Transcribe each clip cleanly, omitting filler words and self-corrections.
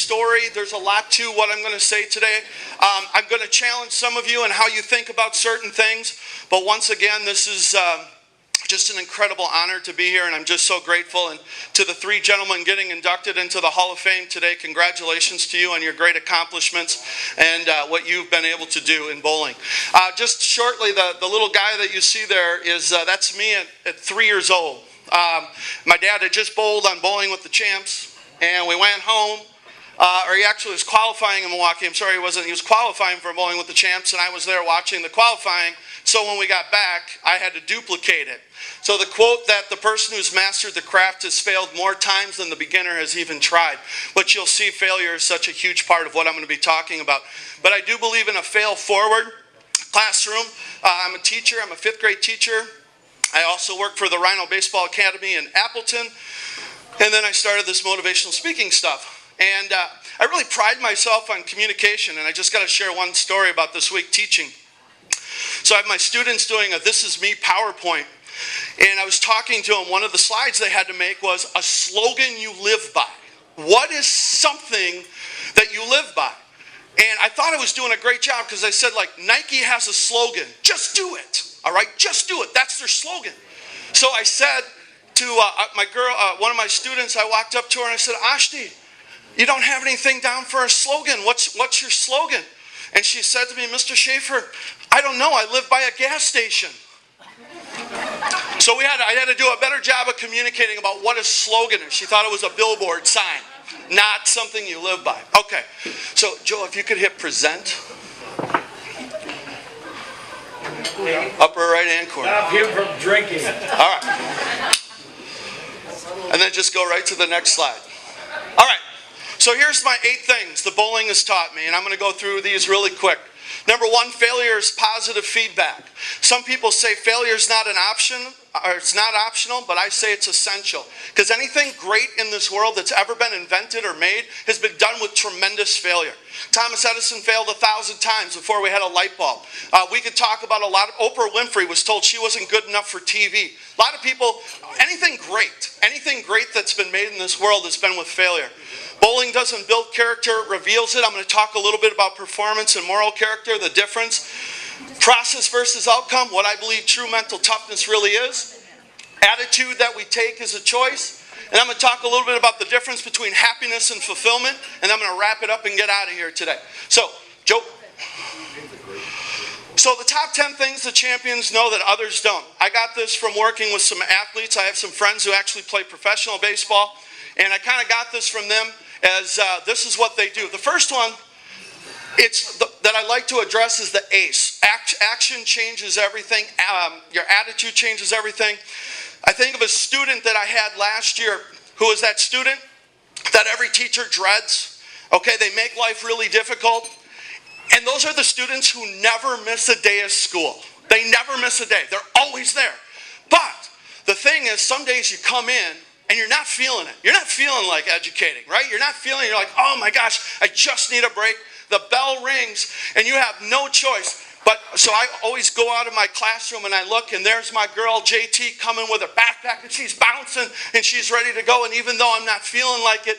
story. There's a lot to what I'm going to say today. I'm going to challenge some of you on how you think about certain things. But once again, this is just an incredible honor to be here, and I'm just so grateful. And to the 3 gentlemen getting inducted into the Hall of Fame today, congratulations to you on your great accomplishments and what you've been able to do in bowling. Just shortly, the little guy that you see there is that's me at 3 years old. My dad had just bowled on Bowling with the Champs, and we went home. Or he actually was qualifying in Milwaukee. I'm sorry, he wasn't. He was qualifying for Bowling with the Champs, and I was there watching the qualifying. So when we got back, I had to duplicate it. So the quote that the person who's mastered the craft has failed more times than the beginner has even tried. But you'll see failure is such a huge part of what I'm going to be talking about. But I do believe in a fail-forward classroom. I'm a teacher. I'm a 5th grade teacher. I also work for the Rhino Baseball Academy in Appleton. And then I started this motivational speaking stuff. And I really pride myself on communication. And I just got to share one story about this week teaching. So I have my students doing a This Is Me PowerPoint. And I was talking to them. One of the slides they had to make was a slogan you live by. What is something that you live by? And I thought I was doing a great job because I said, like, Nike has a slogan. Just do it. All right? Just do it. That's their slogan. So I said to my girl, one of my students, I walked up to her and I said, Ashti, you don't have anything down for a slogan. What's your slogan? And she said to me, Mr. Schaefer, I don't know. I live by a gas station. So I had to do a better job of communicating about what a slogan is. She thought it was a billboard sign, not something you live by. Okay, so Joe, if you could hit present. Upper right-hand corner. Stop him from drinking. All right. And then just go right to the next slide. All right, so here's my 8 things the bowling has taught me, and I'm going to go through these really quick. Number 1, failure is positive feedback. Some people say failure is not an option, or it's not optional, but I say it's essential. Because anything great in this world that's ever been invented or made has been done with tremendous failure. Thomas Edison failed 1,000 times before we had a light bulb. We could talk about a lot of, Oprah Winfrey was told she wasn't good enough for TV. A lot of people, anything great that's been made in this world has been with failure. Bowling doesn't build character, it reveals it. I'm going to talk a little bit about performance and moral character, the difference. Process versus outcome, what I believe true mental toughness really is. Attitude that we take is a choice. And I'm going to talk a little bit about the difference between happiness and fulfillment. And I'm going to wrap it up and get out of here today. So, Joe. So the top 10 things the champions know that others don't. I got this from working with some athletes. I have some friends who actually play professional baseball. And I kind of got this from them as this is what they do. The first one that I like to address is the ACE. Action changes everything. Your attitude changes everything. I think of a student that I had last year who was that student that every teacher dreads. Okay, they make life really difficult. And those are the students who never miss a day of school. They never miss a day. They're always there. But the thing is, some days you come in and you're not feeling it. You're not feeling like educating, right? You're not feeling, you're like, oh my gosh, I just need a break. The bell rings and you have no choice. But so I always go out of my classroom and I look and there's my girl JT coming with her backpack and she's bouncing and she's ready to go. And even though I'm not feeling like it,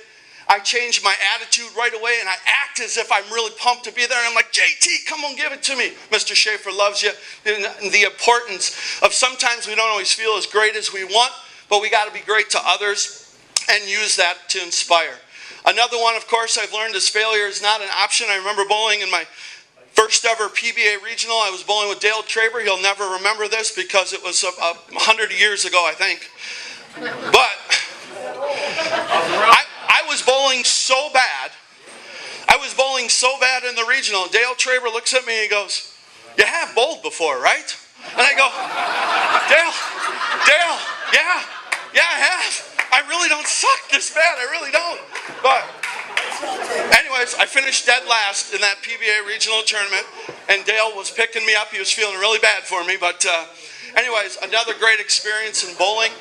I change my attitude right away and I act as if I'm really pumped to be there. And I'm like, JT, come on, give it to me. Mr. Schaefer loves you. And the importance of sometimes we don't always feel as great as we want, but we got to be great to others and use that to inspire. Another one, of course, I've learned is failure is not an option. I remember bowling in my first ever PBA regional. I was bowling with Dale Traber. He'll never remember this because it was 100 years ago, I think. But I was bowling so bad. I was bowling so bad in the regional. Dale Traber looks at me and he goes, you have bowled before, right? And I go, Dale, yeah, I have. I really don't suck this bad. I really don't. But anyways, I finished dead last in that PBA regional tournament. And Dale was picking me up. He was feeling really bad for me. But anyways, another great experience in bowling.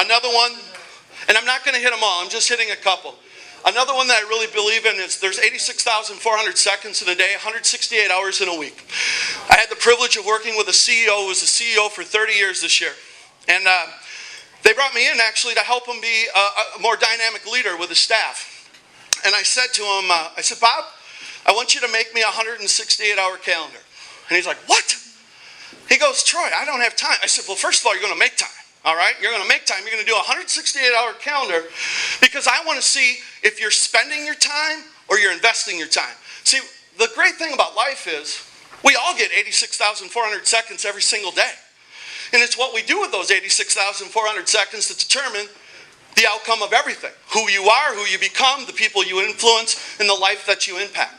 Another one, and I'm not going to hit them all. I'm just hitting a couple. Another one that I really believe in is there's 86,400 seconds in a day, 168 hours in a week. I had the privilege of working with a CEO who was a CEO for 30 years this year. And They brought me in actually to help him be a more dynamic leader with his staff. And I said to him, I said, Bob, I want you to make me a 168-hour calendar. And he's like, what? He goes, Troy, I don't have time. I said, well, first of all, you're going to make time. All right? You're going to make time. You're going to do a 168-hour calendar because I want to see if you're spending your time or you're investing your time. See, the great thing about life is we all get 86,400 seconds every single day. And it's what we do with those 86,400 seconds to determine the outcome of everything. Who you are, who you become, the people you influence, and the life that you impact.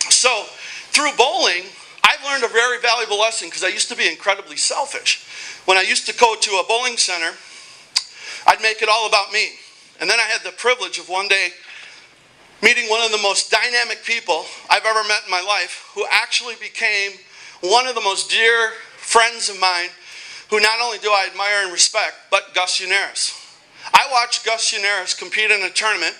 So, through bowling, I've learned a very valuable lesson because I used to be incredibly selfish. When I used to go to a bowling center, I'd make it all about me. And then I had the privilege of one day meeting one of the most dynamic people I've ever met in my life, who actually became one of the most dear friends of mine, who not only do I admire and respect, but Gus Unaris. I watched Gus Unaris compete in a tournament,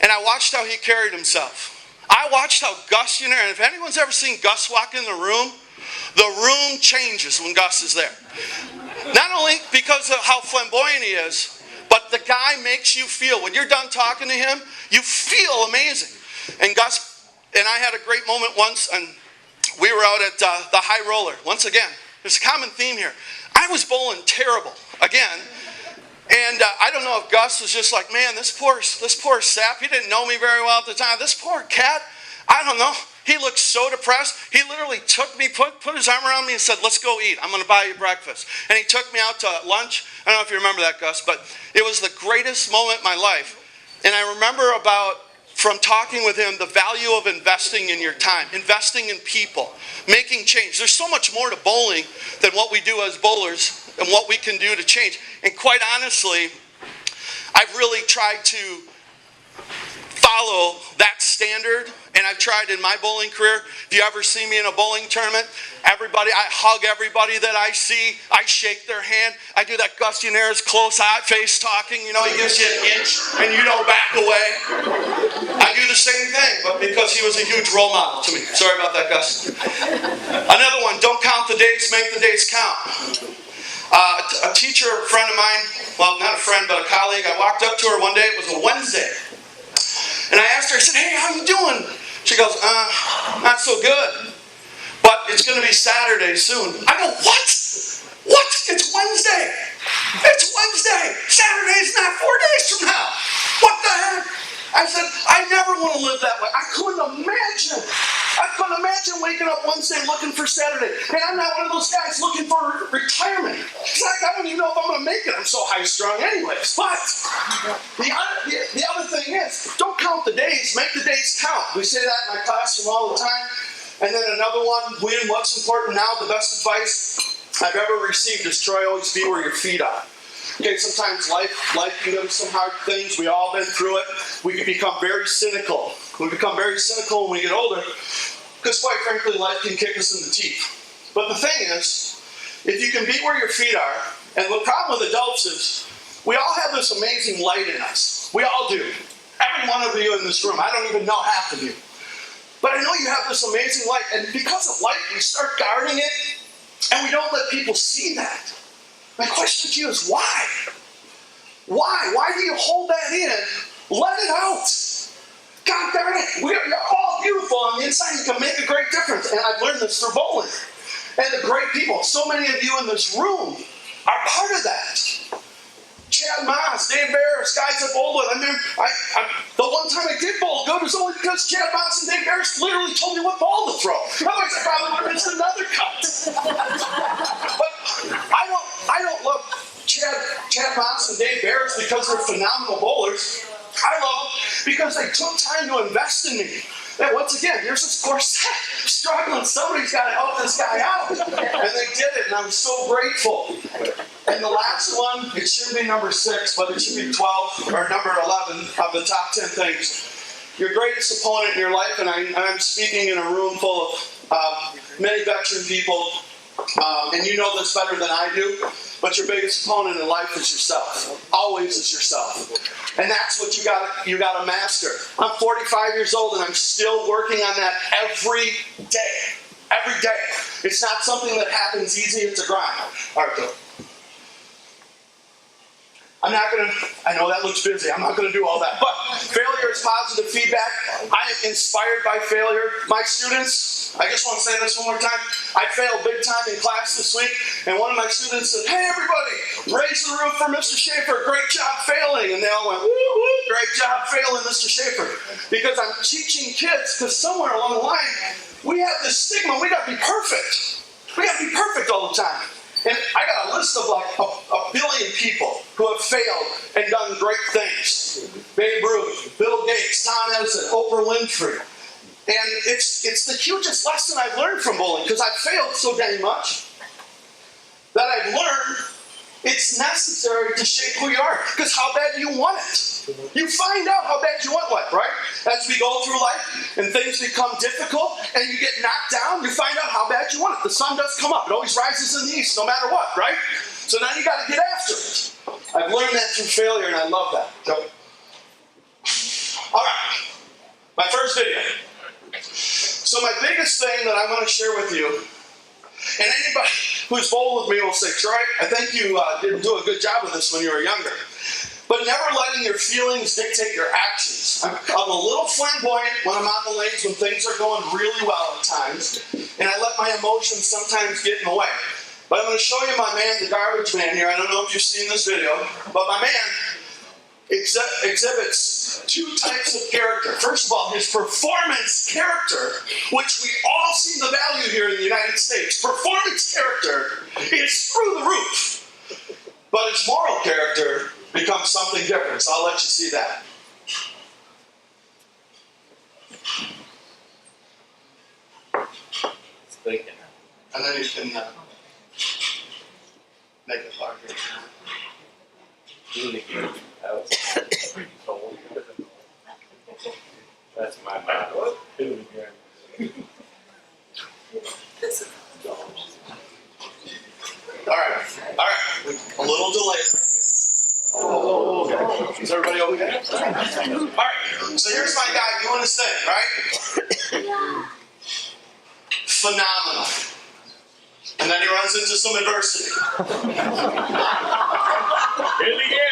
and I watched how he carried himself. I watched how Gus Unaris, if anyone's ever seen Gus walk in the room changes when Gus is there. Not only because of how flamboyant he is, but the guy makes you feel, when you're done talking to him, you feel amazing. And Gus and I had a great moment once, and we were out at the high roller. Once again, there's a common theme here. I was bowling terrible, again. And I don't know if Gus was just like, man, this poor sap, he didn't know me very well at the time. This poor cat, I don't know. He looked so depressed. He literally took me, put his arm around me and said, let's go eat. I'm going to buy you breakfast. And he took me out to lunch. I don't know if you remember that, Gus, but it was the greatest moment in my life. And I remember from talking with him, the value of investing in your time, investing in people, making change. There's so much more to bowling than what we do as bowlers and what we can do to change. And quite honestly, I've really tried to follow that standard, and I've tried in my bowling career. If you ever see me in a bowling tournament, I hug everybody that I see. I shake their hand. I do that Gus Unaris close eye face talking. You know, he gives you an inch and you don't back away. I do the same thing, but because he was a huge role model to me. Sorry about that, Gus. Another one, don't count the days, make the days count. A teacher, a friend of mine, well, not a friend, but a colleague, I walked up to her one day, it was a Wednesday. And I asked her, I said, hey, how you doing? She goes, not so good. But it's going to be Saturday soon. I go, what? What? It's Wednesday. It's Wednesday. Saturday's not 4 days from now. What the heck? I said, I never want to live that way. I couldn't imagine. I couldn't imagine waking up Wednesday looking for Saturday. And I'm not one of those guys looking for retirement. It's like, I don't even know if I'm going to make it. I'm so high-strung anyways. But the other thing is, don't count the days, make the days count. We say that in my classroom all the time. And then another one, Win, what's important now? The best advice I've ever received is, Troy, always be where your feet are. Okay, sometimes life can give us some hard things. We all been through it. We can become very cynical. We become very cynical when we get older because, quite frankly, life can kick us in the teeth. But the thing is, if you can be where your feet are, and the problem with adults is we all have this amazing light in us. We all do. Every one of you in this room. I don't even know half of you. But I know you have this amazing light, and because of light, we start guarding it, and we don't let people see that. My question to you is why? Why? Why do you hold that in? Let it out. God darn it. We're all beautiful on the inside. You can make a great difference. And I've learned this through bowling. And the great people, so many of you in this room are part of that. Chad Moss, Dave Barris, guys that bowled with. I mean, the one time I did bowl good was only because Chad Moss and Dave Barris literally told me what ball to throw. Otherwise, I probably would have missed another cut. But I don't love Chad Moss and Dave Barris because they're phenomenal bowlers. I love them because they took time to invest in me. And once again, here's this poor set struggling. Somebody's got to help this guy out. And they did it, and I'm so grateful. And the last one, it shouldn't be number 6, but it should be 12 or number 11 of the top 10 things. Your greatest opponent in your life, and I'm speaking in a room full of many veteran people, and you know this better than I do, but your biggest opponent in life is yourself. Always is yourself. And that's what you gotta master. I'm 45 years old and I'm still working on that every day. Every day. It's not something that happens easy, it's a grind. All right, go. I know that looks busy. I'm not going to do all that. But failure is positive feedback. I am inspired by failure. My students, I just want to say this one more time. I failed big time in class this week, and one of my students said, "Hey, everybody, raise the roof for Mr. Schaefer. Great job failing." And they all went, "Woo, woo, great job failing, Mr. Schaefer." Because I'm teaching kids, because somewhere along the line, we have this stigma. We got to be perfect. We got to be perfect all the time. And I got a list of like a billion people who have failed and done great things. Babe Ruth, Bill Gates, Tom Edison, Oprah Winfrey. And it's the hugest lesson I've learned from bowling, because I've failed so dang much that I've learned it's necessary to shape who you are. Because how bad do you want it? You find out how bad you want life, right? As we go through life and things become difficult and you get knocked down, you find out how bad you want it. The sun does come up. It always rises in the east no matter what, right? So now you got to get after it. I've learned that through failure, and I love that. So, all right, my first video. So my biggest thing that I want to share with you, and anybody who's bowled with me will say, "Troy, I think you didn't do a good job of this when you were younger." But never letting your feelings dictate your actions. I'm a little flamboyant when I'm on the lanes when things are going really well at times, and I let my emotions sometimes get in the way. But I'm going to show you my man, the garbage man here. I don't know if you've seen this video, but my man exhibits two types of character. First of all, his performance character, which we all see the value here in the United States. Performance character is through the roof. But his moral character becomes something different, so I'll let you see that. And then you can make it larger. That's my bad. All right. A little delay. Is everybody okay? All right. So here's my guy doing his thing, right? Phenomenal. And then he runs into some adversity. Hit it again.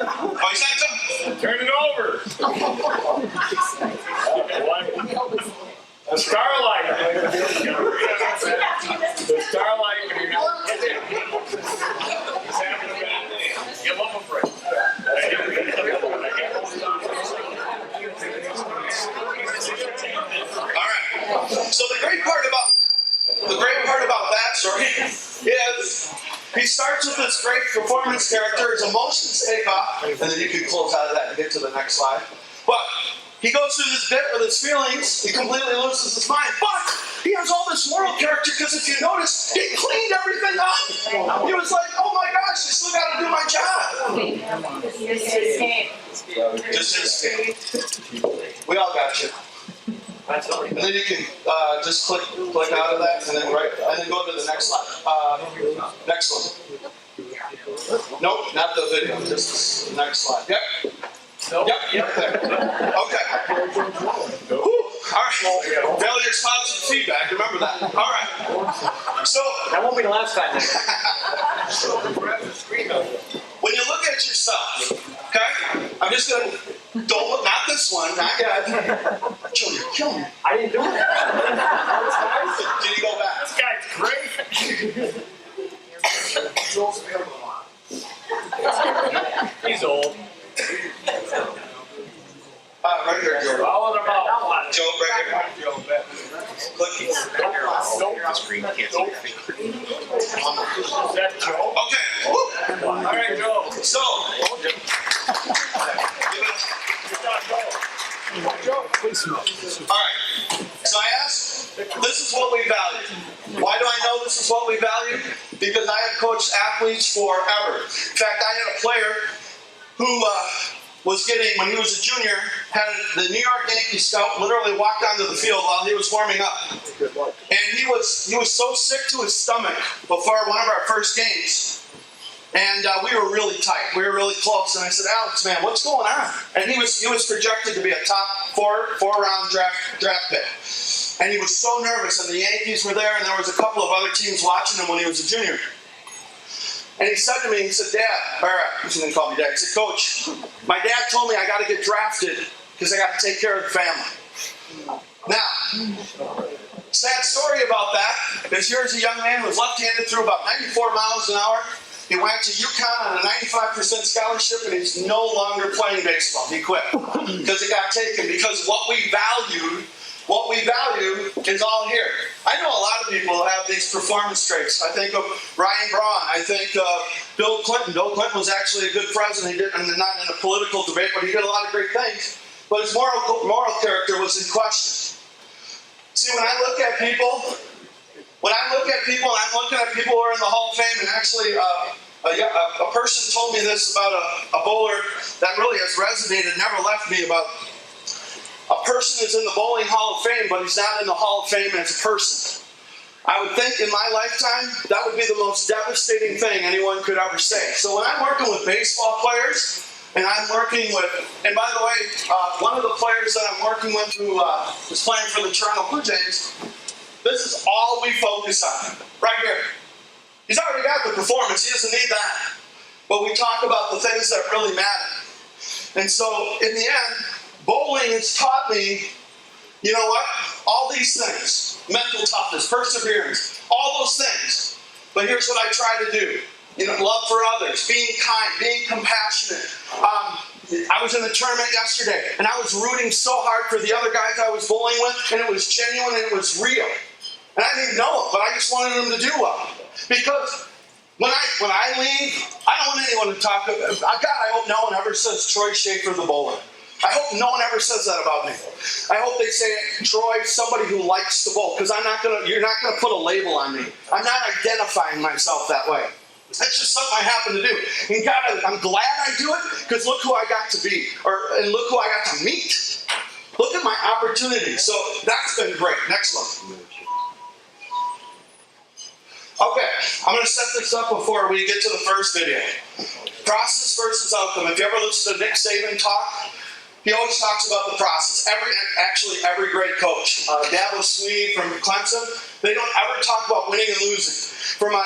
Oh, he's not done. Turn it over. The starlight. The starlight. He's having a bad day. Give him a break. All right. So the great part about that story is he starts with this great performance character. His emotions take off, and then you can close out of that and get to the next slide. But he goes through this bit with his feelings. He completely loses his mind. But he has all this moral character, because if you notice, he cleaned everything up. He was like, "Oh my gosh, I still got to do my job." Just his game. We all got you. And then you can just click out of that, and then go to the next slide. Next one. Nope, not the video. Just the next slide. Yep. Yep. There. Okay. Whew. All right. Failure's positive feedback. Remember that. All right. So that won't be the last time. when you look at yourself, okay? I'm just gonna don't look. Not this one. Not yet. Joe, you're killing me. I didn't do it. Did you go back? This guy's great. He's old. Right here, Joe. All in about. Joe, right here. Joe, bet. Click. The screen can't see your finger. Is that Joe? Okay. Woo. All right, Joe. So. Joe, please no. All right. So I asked, this is what we value. Why do I know this is what we value? Because I have coached athletes forever. In fact, I had a player who was getting, when he was a junior, had the New York Yankees scout literally walked onto the field while he was warming up. And he was so sick to his stomach before one of our first games. And we were really tight. We were really close. And I said, "Alex, man, what's going on?" And he was projected to be a top four-round draft pick. And he was so nervous. And the Yankees were there, and there was a couple of other teams watching him when he was a junior. And he said to me, he said, Dad, he's going to call me Dad. He said, Coach, my dad told me I got to get drafted because I got to take care of the family. Now, sad story about that is here's a young man who was left-handed, threw about 94 miles an hour. He went to UConn on a 95% scholarship, and he's no longer playing baseball. He quit because it got taken, because what we value is all here. I know a lot of people have these performance traits. I think of Ryan Braun. I think of Bill Clinton. Bill Clinton was actually a good president. He did, and not in a political debate, but he did a lot of great things. But his moral character was in question. See, when I look at people, I'm looking at people who are in the Hall of Fame, and actually a person told me this about a bowler that really has resonated, never left me, about a person is in the Bowling Hall of Fame, but he's not in the Hall of Fame as a person. I would think in my lifetime, that would be the most devastating thing anyone could ever say. So when I'm working with baseball players, and I'm working with, and by the way, one of the players that I'm working with who is playing for the Toronto Blue Jays, this is all we focus on, right here. He's already got the performance, he doesn't need that. But we talk about the things that really matter. And so, in the end, bowling has taught me, you know what, all these things, mental toughness, perseverance, all those things. But here's what I try to do. You know, love for others, being kind, being compassionate. I was in the tournament yesterday, and I was rooting so hard for the other guys I was bowling with, and it was genuine and it was real. And I didn't know it, but I just wanted them to do well. Because when I leave, I don't want anyone to talk about, God, I hope no one ever says Troy Schaefer the bowler. I hope no one ever says that about me. I hope they say, Troy, somebody who likes to bowl, because you're not going to put a label on me. I'm not identifying myself that way. That's just something I happen to do. And God, I'm glad I do it, because look who I got to be, and look who I got to meet. Look at my opportunity. So that's been great. Next one. Okay, I'm going to set this up before we get to the first video. Process versus outcome. If you ever listen to Nick Saban talk, he always talks about the process. Every great coach. Dabo Swinney from Clemson, they don't ever talk about winning and losing. For my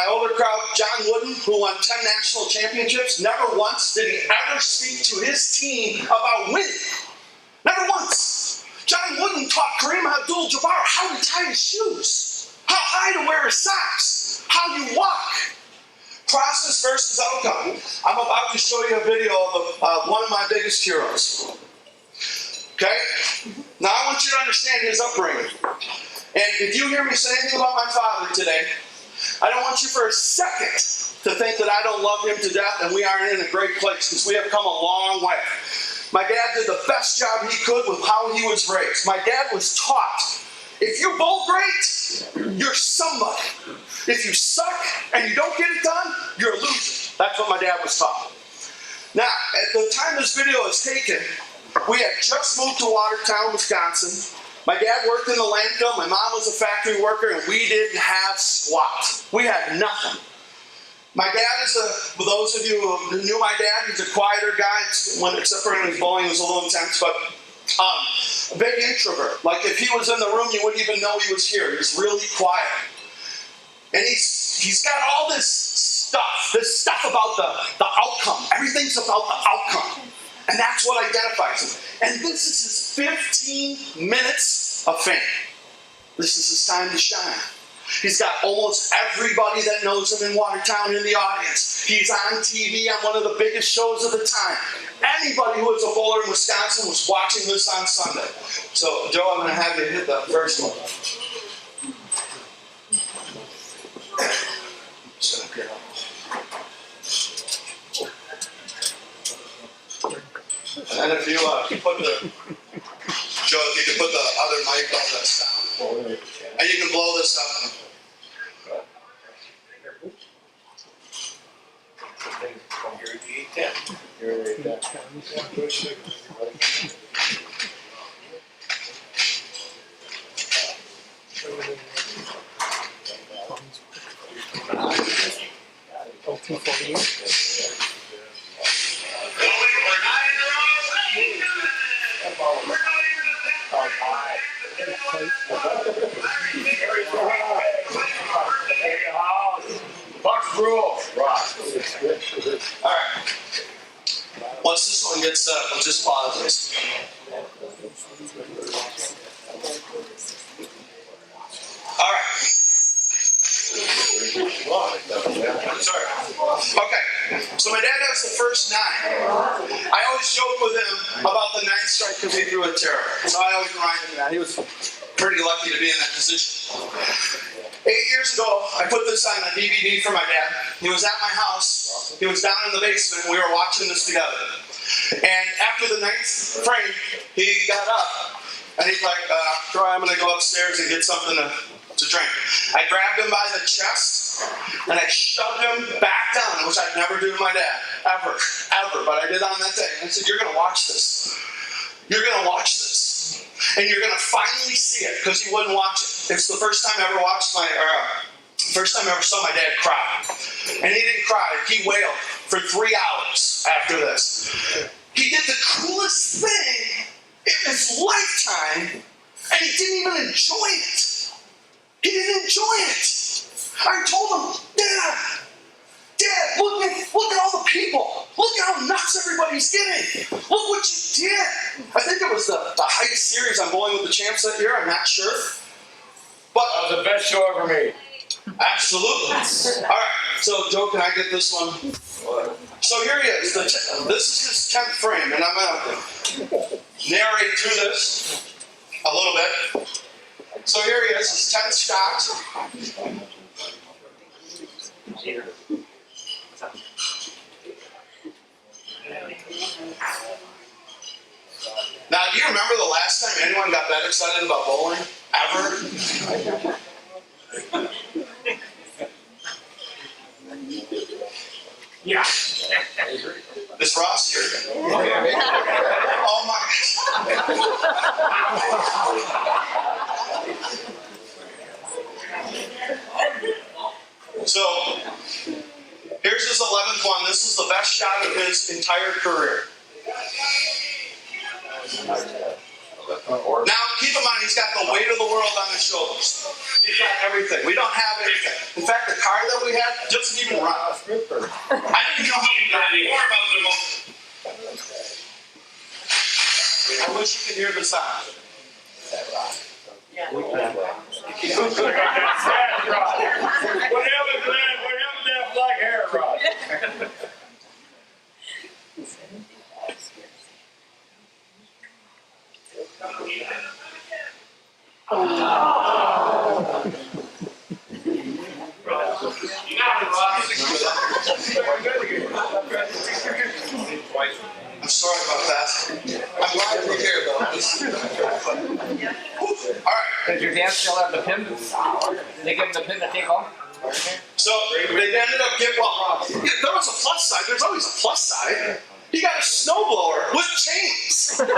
older crowd, John Wooden, who won 10 national championships, never once did he ever speak to his team about winning. Never once. John Wooden taught Kareem Abdul-Jabbar how to tie his shoes, how high to wear his socks, how you walk. Process versus outcome. I'm about to show you a video of one of my biggest heroes. Okay? Now I want you to understand his upbringing. And if you hear me say anything about my father today, I don't want you for a second to think that I don't love him to death and we aren't in a great place, because we have come a long way. My dad did the best job he could with how he was raised. My dad was taught, if you bowl great, you're somebody. If you suck and you don't get it done, you're a loser. That's what my dad was taught. Now, at the time this video is taken, we had just moved to Watertown, Wisconsin. My dad worked in the landfill, my mom was a factory worker, and we didn't have squat. We had nothing. My dad for those of you who knew my dad, he's a quieter guy, except for when he was bowling, he was a little intense, but a big introvert. Like if he was in the room, you wouldn't even know he was here. He was really quiet. And he's got all this stuff about the outcome. Everything's about the outcome. And that's what identifies him. And this is his 15 minutes of fame. This is his time to shine. He's got almost everybody that knows him in Watertown in the audience. He's on TV on one of the biggest shows of the time. Anybody who is a bowler in Wisconsin was watching this on Sunday. So, Joe, I'm going to have you hit the first one. And if you put the, Joe, if you can put the other mic on the sound, and you can blow this up. Bucks rules. Right. get set, we'll just pause this. All right. Sorry. Okay, so my dad has the first 9. I always joke with him about the 9th strike because he threw a terror. So I always remind him of that. He was pretty lucky to be in that position. 8 years ago, I put this on a DVD for my dad. He was at my house. He was down in the basement. We were watching this together. And after the 9th frame, he got up. And he's like, Troy, I'm going to go upstairs and get something to drink. I grabbed him by the chest, and I shoved him back down, which I'd never do to my dad, ever, but I did on that day. And I said, you're going to watch this. You're going to watch this. And you're going to finally see it, because he wouldn't watch it. It's the first time I ever first time I ever saw my dad cry. And he didn't cry. He wailed for 3 hours after this. He did the coolest thing in his lifetime, and he didn't even enjoy it. He didn't enjoy it. I told him, Dad, look at all the people. Look at how nuts everybody's getting. Look what you did. I think it was the highest series on Bowling with the Champs that year. I'm not sure. But that was the best show ever made. Absolutely. All right. So, Joe, can I get this one? So here he is. This is his 10th frame, and I'm going to narrate through this a little bit. So here he is, his 10th shot. Now, do you remember the last time anyone got that excited about bowling? Ever? Yeah. This Ross here. Oh my gosh. So, here's his 11th one. This is the best shot of his entire career. Now, keep in mind, he's got the weight of the world on his shoulders. He's got everything. We don't have anything. In fact, the car that we had doesn't even run. I don't even know how we got it. More about the I wish you could hear the sound. Yeah. What happened to that black hair, Rod? I'm sorry about that. I'm glad you're here, though. All right. Does your dad still have the pin? They give him the pin to take home? So they ended up getting, well, there was a plus side. There's always a plus side. He got a snowblower with chains, which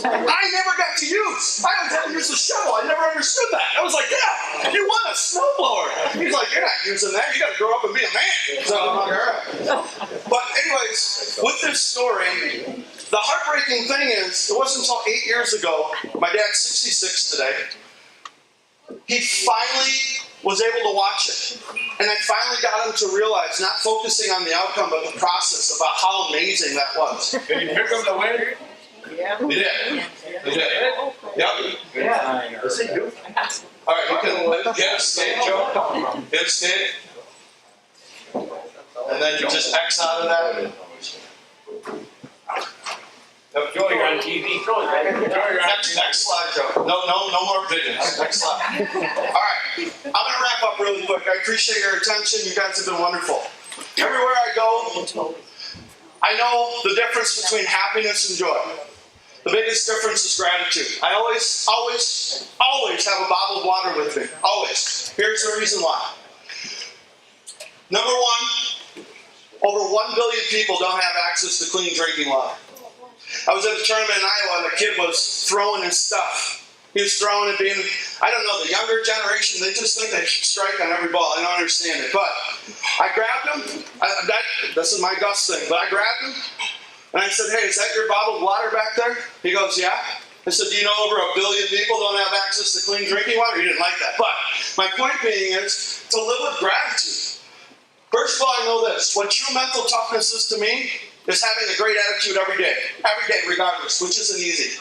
I never got to use. I always had to use the shovel. I never understood that. I was like, yeah, you want a snowblower. He's like, you're not using that. You got to grow up and be a man. So I'm like, all right. But anyways, with this story, the heartbreaking thing is, it wasn't until 8 years ago, my dad's 66 today, he finally was able to watch it. And I finally got him to realize, not focusing on the outcome, but the process about how amazing that was. Did you pick up the win? Yeah. He did. He did. Yep. Yeah. All right, you can get a skate, Joe. Get a skate. And then you just X out of that. Joey, you're on TV. Next slide, Joe. No more videos. Next slide. All right, I'm gonna wrap up really quick. I appreciate your attention. You guys have been wonderful. Everywhere I go, I know the difference between happiness and joy. The biggest difference is gratitude. I always have a bottle of water with me. Always. Here's the reason why. Number one, over 1 billion people don't have access to clean drinking water. I was at a tournament in Iowa and a kid was throwing his stuff. He was throwing it, I don't know, the younger generation, they just think they should strike on every ball. I don't understand it. But I grabbed him. This is my Gus thing. But I grabbed him and I said, hey, is that your bottled water back there? He goes, yeah. I said, do you know over 1 billion people don't have access to clean drinking water? He didn't like that. But my point being is to live with gratitude. First of all, I know this. What true mental toughness is to me is having a great attitude every day regardless, which isn't easy.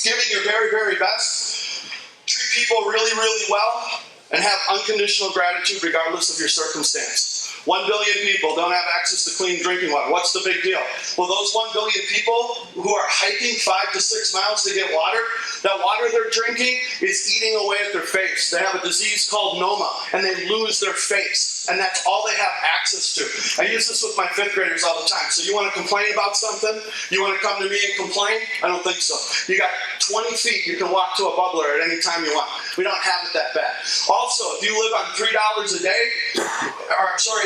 Giving your very, very best, treat people really, really well, and have unconditional gratitude regardless of your circumstance. 1 billion people don't have access to clean drinking water. What's the big deal? Well, those 1 billion people who are hiking 5 to 6 miles to get water, that water they're drinking is eating away at their face. They have a disease called noma, and they lose their face. And that's all they have access to. I use this with my 5th graders all the time. So you want to complain about something? You want to come to me and complain? I don't think so. You got 20 feet, you can walk to a bubbler at any time you want. We don't have it that bad. Also, if you live on $3 a day,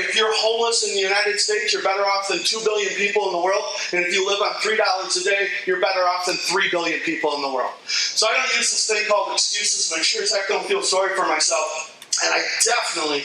if you're homeless in the United States, you're better off than 2 billion people in the world. And if you live on $3 a day, you're better off than 3 billion people in the world. So I don't use this thing called excuses, and I sure as heck don't feel sorry for myself. And I definitely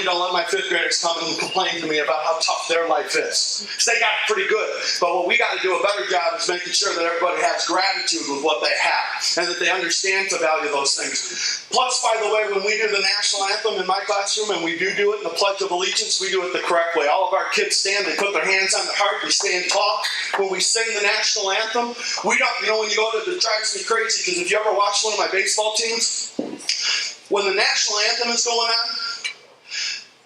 don't let my 5th graders come and complain to me about how tough their life is. Because they got it pretty good. But what we got to do a better job is making sure that everybody has gratitude with what they have. And that they understand to value those things. Plus, by the way, when we do the national anthem in my classroom, and we do it in the Pledge of Allegiance, we do it the correct way. All of our kids stand, they put their hands on their heart, they stand tall. When we sing the national anthem, we don't, when you go to, it drives me crazy, because if you ever watch one of my baseball teams, when the national anthem is going on,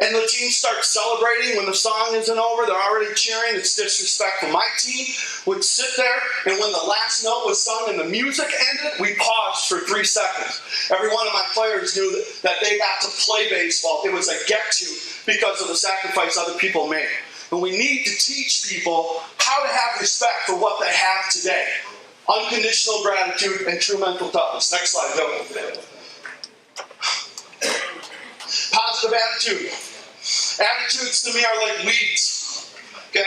and the team starts celebrating when the song isn't over, they're already cheering, it's disrespectful. My team would sit there, and when the last note was sung and the music ended, we paused for 3 seconds. Every one of my players knew that they got to play baseball. It was a get-to because of the sacrifice other people made. And we need to teach people how to have respect for what they have today. Unconditional gratitude and true mental toughness. Next slide, go. Positive attitude. Attitudes to me are like weeds. Okay?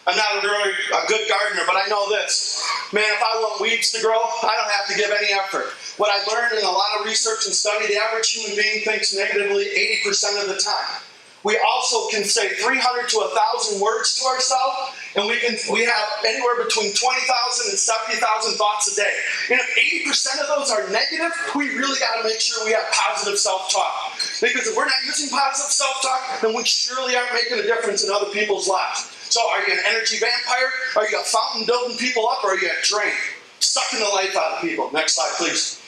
I'm not a good gardener, but I know this. Man, if I want weeds to grow, I don't have to give any effort. What I learned in a lot of research and study, the average human being thinks negatively 80% of the time. We also can say 300 to 1,000 words to ourselves, and we have anywhere between 20,000 and 70,000 thoughts a day. And if 80% of those are negative, we really got to make sure we have positive self-talk. Because if we're not using positive self-talk, then we surely aren't making a difference in other people's lives. So are you an energy vampire? Are you a fountain building people up, or are you a drain, sucking the life out of people? Next slide, please.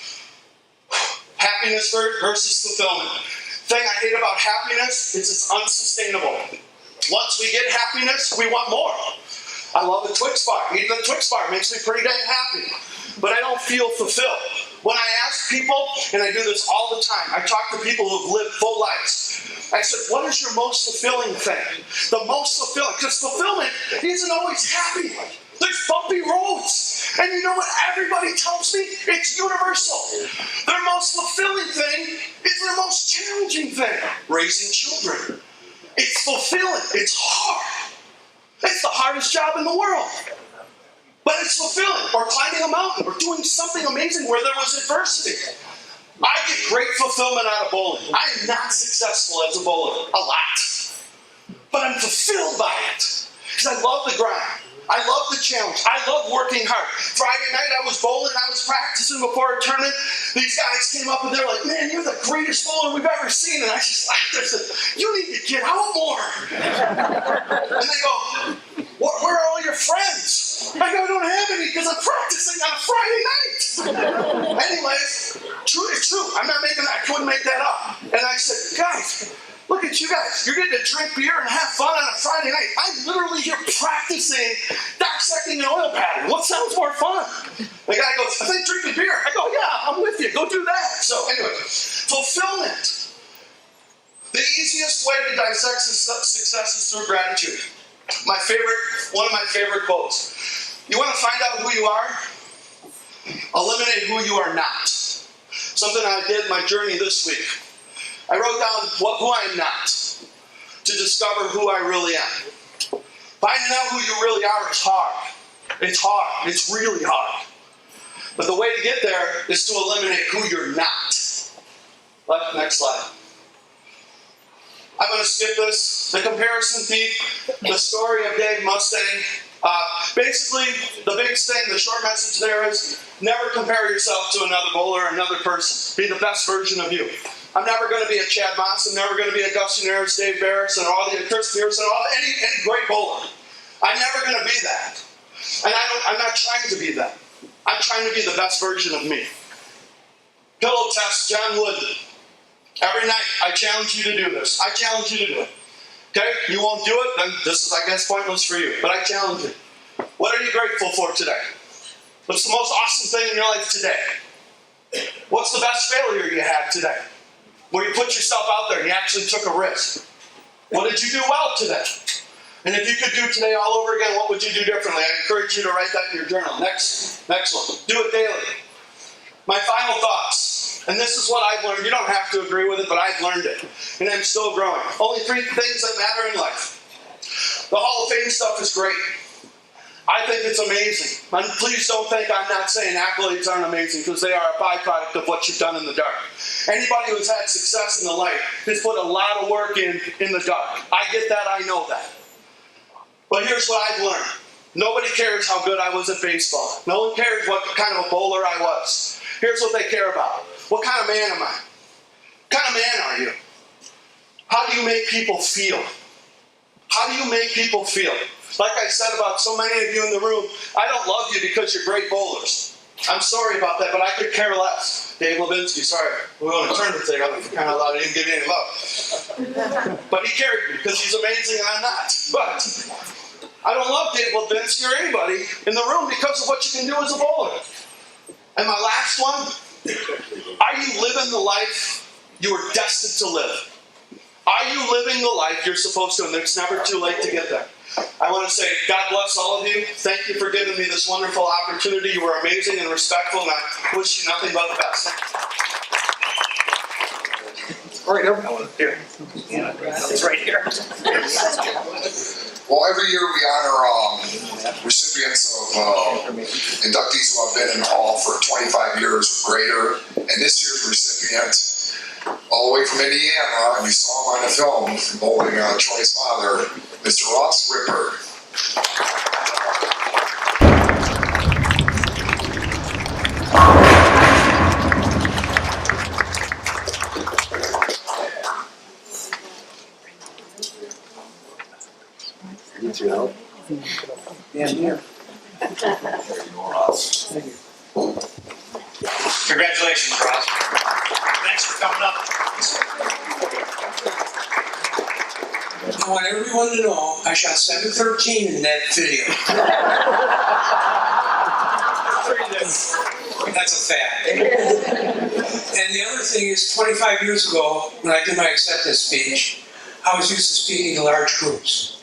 Happiness versus fulfillment. The thing I hate about happiness is it's unsustainable. Once we get happiness, we want more. I love the Twix bar. Eating the Twix bar makes me pretty dang happy. But I don't feel fulfilled. When I ask people, and I do this all the time, I talk to people who have lived full lives. I said, what is your most fulfilling thing? The most fulfilling, because fulfillment isn't always happy. There's bumpy roads. And you know what everybody tells me? It's universal. Their most fulfilling thing is their most challenging thing. Raising children. It's fulfilling. It's hard. It's the hardest job in the world. But it's fulfilling. Or climbing a mountain. Or doing something amazing where there was adversity. I get great fulfillment out of bowling. I am not successful as a bowler. A lot. But I'm fulfilled by it. Because I love the grind. I love the challenge. I love working hard. Friday night I was bowling. I was practicing before a tournament. These guys came up and they're like, man, you're the greatest bowler we've ever seen. And I just laughed. I said, you need to get out more. And they go, where are all your friends? I go, I don't have any because I'm practicing on a Friday night. Anyways, it's true. I'm not making that. I couldn't make that up. And I said, guys, look at you guys. You're getting to drink beer and have fun on a Friday night. I'm literally here practicing dissecting an oil pattern. What sounds more fun? The guy goes, I think drinking beer. I go, yeah, I'm with you. Go do that. So anyway, fulfillment. The easiest way to dissect success is through gratitude. One of my favorite quotes. You want to find out who you are? Eliminate who you are not. Something I did in my journey this week. I wrote down who I am not to discover who I really am. Finding out who you really are is hard. It's hard. It's really hard. But the way to get there is to eliminate who you're not. Next slide. I'm going to skip this. The comparison thief, the story of Dave Mustaine. Basically, the biggest thing, the short message there is never compare yourself to another bowler or another person. Be the best version of you. I'm never going to be a Chad Moss. I'm never going to be a Gus Neris, Dave Barris, and all the Chris Pearson, any great bowler. I'm never going to be that. And I'm not trying to be that. I'm trying to be the best version of me. Pillow test, John Wooden. Every night, I challenge you to do this. I challenge you to do it. Okay? You won't do it, then this is, I guess, pointless for you. But I challenge you. What are you grateful for today? What's the most awesome thing in your life today? What's the best failure you had today? Where you put yourself out there and you actually took a risk. What did you do well today? And if you could do today all over again, what would you do differently? I encourage you to write that in your journal. Next one. Do it daily. My final thoughts. And this is what I've learned. You don't have to agree with it, but I've learned it. And I'm still growing. Only 3 things that matter in life. The Hall of Fame stuff is great. I think it's amazing. And please don't think I'm not saying accolades aren't amazing, because they are a byproduct of what you've done in the dark. Anybody who's had success in the light has put a lot of work in the dark. I get that, I know that. But here's what I've learned. Nobody cares how good I was at baseball. No one cares what kind of a bowler I was. Here's what they care about. What kind of man am I? What kind of man are you? How do you make people feel? How do you make people feel? Like I said about so many of you in the room, I don't love you because you're great bowlers. I'm sorry about that, but I could care less. Dave Levinsky, sorry. We want to turn the thing up for kind of loud. I didn't give you any love. But he carried me because he's amazing and I'm not. But I don't love Dave Levinsky or anybody in the room because of what you can do as a bowler. And my last one, are you living the life you were destined to live? Are you living the life you're supposed to? And it's never too late to get there. I want to say, God bless all of you. Thank you for giving me this wonderful opportunity. You were amazing and respectful, and I wish you nothing but the best. Right over here. Yeah, it's right here. Well, every year we honor recipients of inductees who have been in the Hall for 25 years or greater. And this year's recipient, all the way from Indiana, and you saw him on the film, bowling Troy's father, Mr. Ross Ripper. Need your help? Yeah, here. Congratulations, Ross. Thanks for coming up. I want everyone to know I shot 713 in that video. That's a fact. And the other thing is, 25 years ago, when I did my acceptance speech, I was used to speaking to large groups.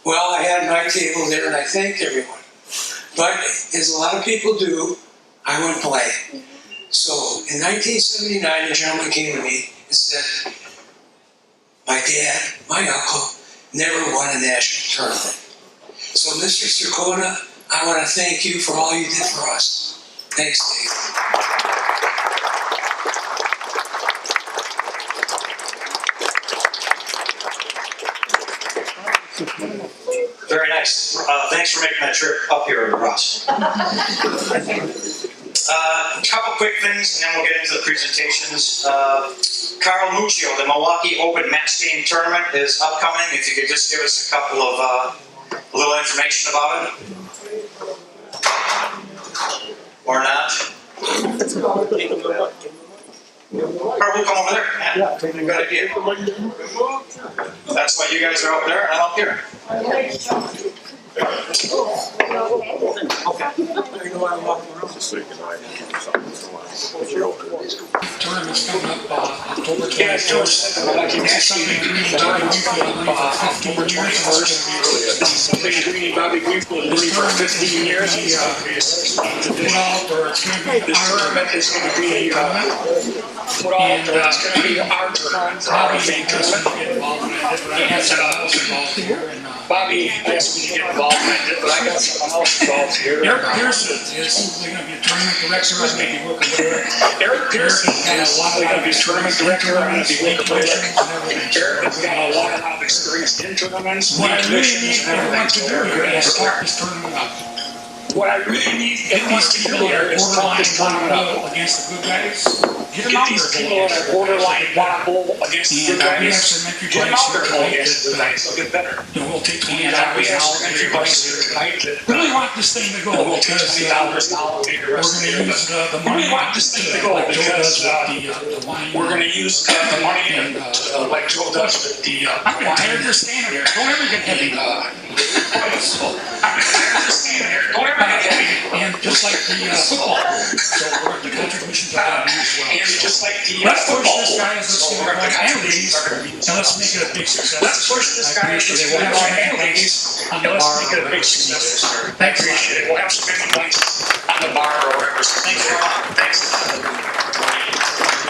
Well, I had my table there and I thanked everyone. But as a lot of people do, I went blank. So in 1979, a gentleman came to me and said, my dad, my uncle, never won a national tournament. So Mr. Stracona, I want to thank you for all you did for us. Thanks, Dave. Very nice. Thanks for making that trip up here, Ross. A couple quick things, and then we'll get into the presentations. Carl Muccio, the Milwaukee Open Match Game Tournament is upcoming. If you could just give us a couple of little information about it. Or not. Or we'll come over there. Yeah, good idea. That's why you guys are up there and I'm up here. Tournament's coming up October 21st. I'd like to say something green Bobby Weeple has been for 15 years. This tournament is going to be put on, it's going to be our tournament. Bobby asked me to get involved in it, but I got someone else involved here. Bobby asked me to get involved in it, but I got someone else involved here. Eric Pearson is going to be a tournament director. I may be working with Eric. Eric Pearson is going to be a tournament director. I'm going to be working with Eric. Eric has got a lot of experience in tournaments. What I really need everyone to do here is start this tournament up. what I really need us to do here is talk this tournament up against the good guys. Get these people that are borderline want to bowl against the good guys. Get them out there to bowl against the good guys. They'll get better. We'll take $20 an hour. Really want this thing to go because we're going to use the money. Want this thing to go because we're going to use the money like Joe does with the. I'm tired of this standing here. Don't ever get heavy. I'm tired of this standing here. Don't ever get heavy. And just like the football, so the contributions are going to be as well. And just like the let's push this guy as let's get it and ladies, and let's make it a big success. Let's push this guy as let's get it and ladies, and let's make it a big success. I appreciate it. We'll have some many points on the bar or whatever. Thanks a lot. Thanks.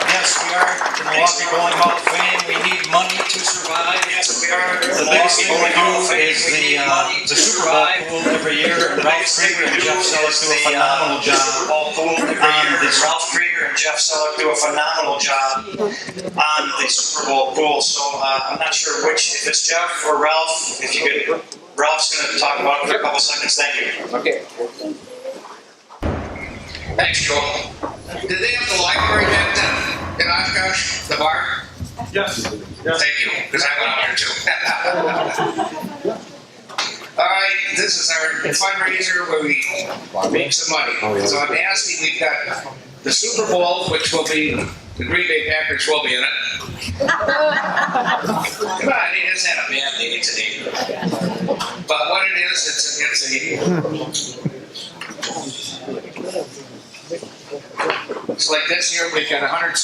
Yes, we are the Milwaukee Bowling Hall of Fame. We need money to survive. Yes, we are. The biggest thing we do is the Super Bowl pool every year. Ralph Krieger and Jeff Selleck do a phenomenal job Ralph Krieger and Jeff Selleck do a phenomenal job on the Super Bowl pool. So I'm not sure which, if it's Jeff or Ralph. If you could, Ralph's going to talk about it for a couple seconds. Thank you. Okay. Thanks, Joel. Did they have the library back then in Oshkosh, the bar? Yes. Thank you, because I went out there too. All right, this is our fundraiser where we make some money. So I'm asking, we've got the Super Bowl, which will be, the Green Bay Packers will be in it. Come on, it isn't a bad day today. But what it is, it's like this year, we have 100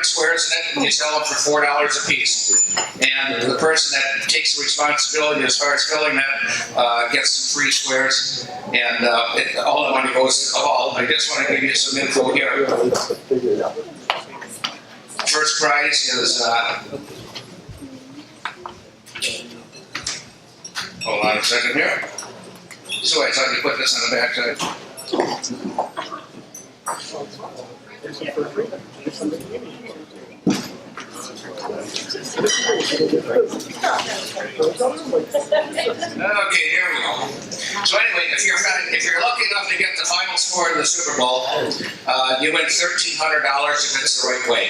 squares in it, and you sell them for $4 a piece. And the person that takes the responsibility as far as filling that gets some free squares, and all the money goes to the hall. I just want to give you some info here. First prize is, hold on a second here. So I thought you put this on the back side. Okay, here we go. So anyway, if you're lucky enough to get the final score of the Super Bowl, you win $1,300 if it's the right way.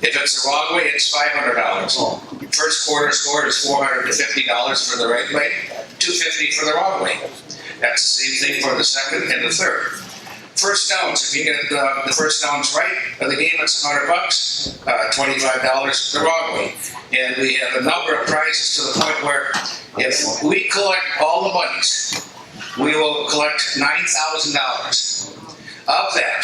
If it's the wrong way, it's $500. First quarter score is $450 for the right way, $250 for the wrong way. That's the same thing for the second and the third. First downs, if you get the first downs right of the game, it's $100, $25 the wrong way. And we have a number of prizes to the point where if we collect all the monies, we will collect $9,000. Of that,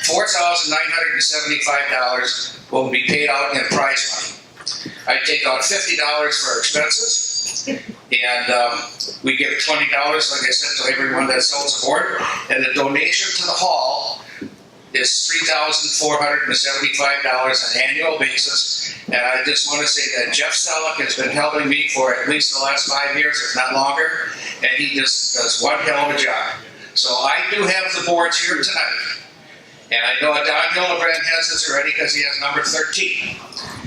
$4,975 will be paid out in prize money. I take out $50 for expenses. And we give $20, like I said, to everyone that sells a board. And the donation to the hall is $3,475 on an annual basis. And I just want to say that Jeff Selleck has been helping me for at least the last 5 years, if not longer. And he just does one hell of a job. So I do have the boards here tonight. And I know Don Hildebrand has this already because he has number 13.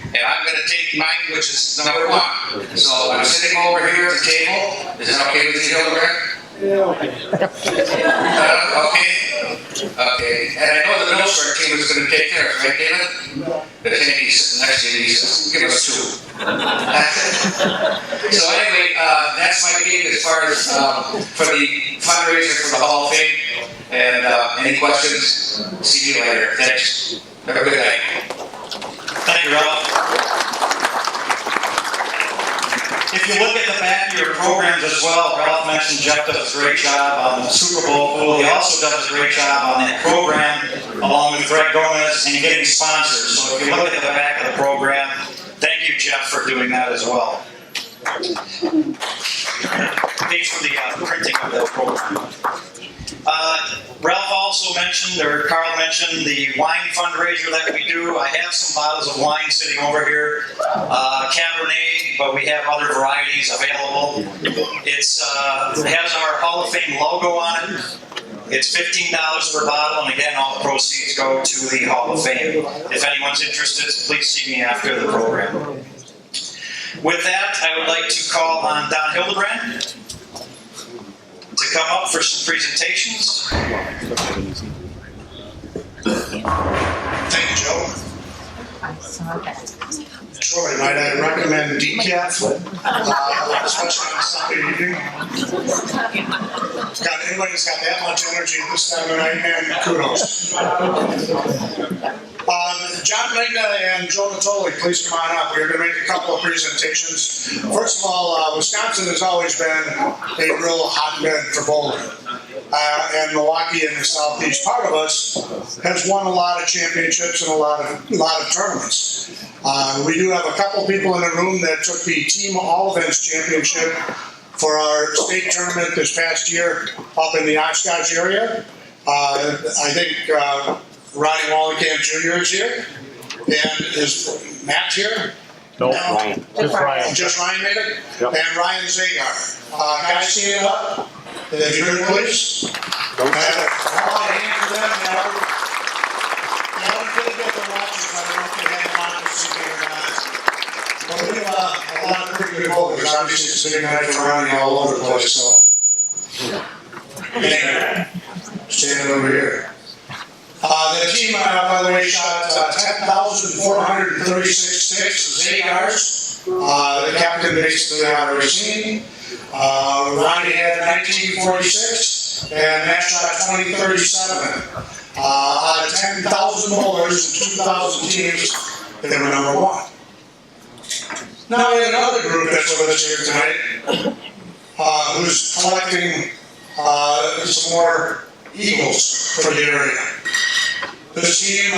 And I'm going to take mine, which is number 1. So I'm sitting over here at the table. Is it okay with you, Hildebrand? Yeah. Okay. Okay. And I know the middle school team is going to take care of it, right, David? But I think he's sitting next to you. He says, give us 2. So anyway, that's my game as far as for the fundraiser for the Hall of Fame. And any questions? See you later. Thanks. Have a good night. Thank you, Ralph. If you look at the back of your programs as well, Ralph mentioned Jeff does a great job on the Super Bowl pool. He also does a great job on that program, along with Greg Gomez, and getting sponsors. So if you look at the back of the program, thank you, Jeff, for doing that as well. Thanks for the printing of that program. Ralph also mentioned, or Carl mentioned, the wine fundraiser that we do. I have some bottles of wine sitting over here, Cabernet, but we have other varieties available. It has our Hall of Fame logo on it. It's $15 per bottle, and again, all the proceeds go to the Hall of Fame. If anyone's interested, please see me after the program. With that, I would like to call on Don Hildebrand. to come up for some presentations. Thank you, Joe. Troy, might I recommend decaf, especially on Sunday evening? Anybody's got that much energy at this time of night, man, kudos. John Magna and Joe Natoli, please come on up. We're going to make a couple of presentations. First of all, Wisconsin has always been a real hotbed for bowling. And Milwaukee and the southeast part of us has won a lot of championships and a lot of tournaments. We do have a couple people in the room that took the Team All Events Championship for our state tournament this past year up in the Oshkosh area. I think Ronnie Wallenkamp Jr. is here. And is Matt here? No, Ryan. Just Ryan. Just Ryan made it? Yep. And Ryan Zagar. Guys, stand up. If you could, please. How about a hand for them now? Now we could get the watches. I don't know if they had them on this evening or not. But we have a lot of pretty good bowlers. Obviously, it's been a night for Ronnie all over the place, so. Thank you. Standing over here. The team, by the way, shot 10,436 sticks, Zagars. The captain basically out of Racine. Ronnie had 1946, and Matt shot 2037. Out of 10,000 bowlers and 2,000 teams, they were number one. Now we have another group that's with us here tonight, who's collecting some more eagles for the area. This team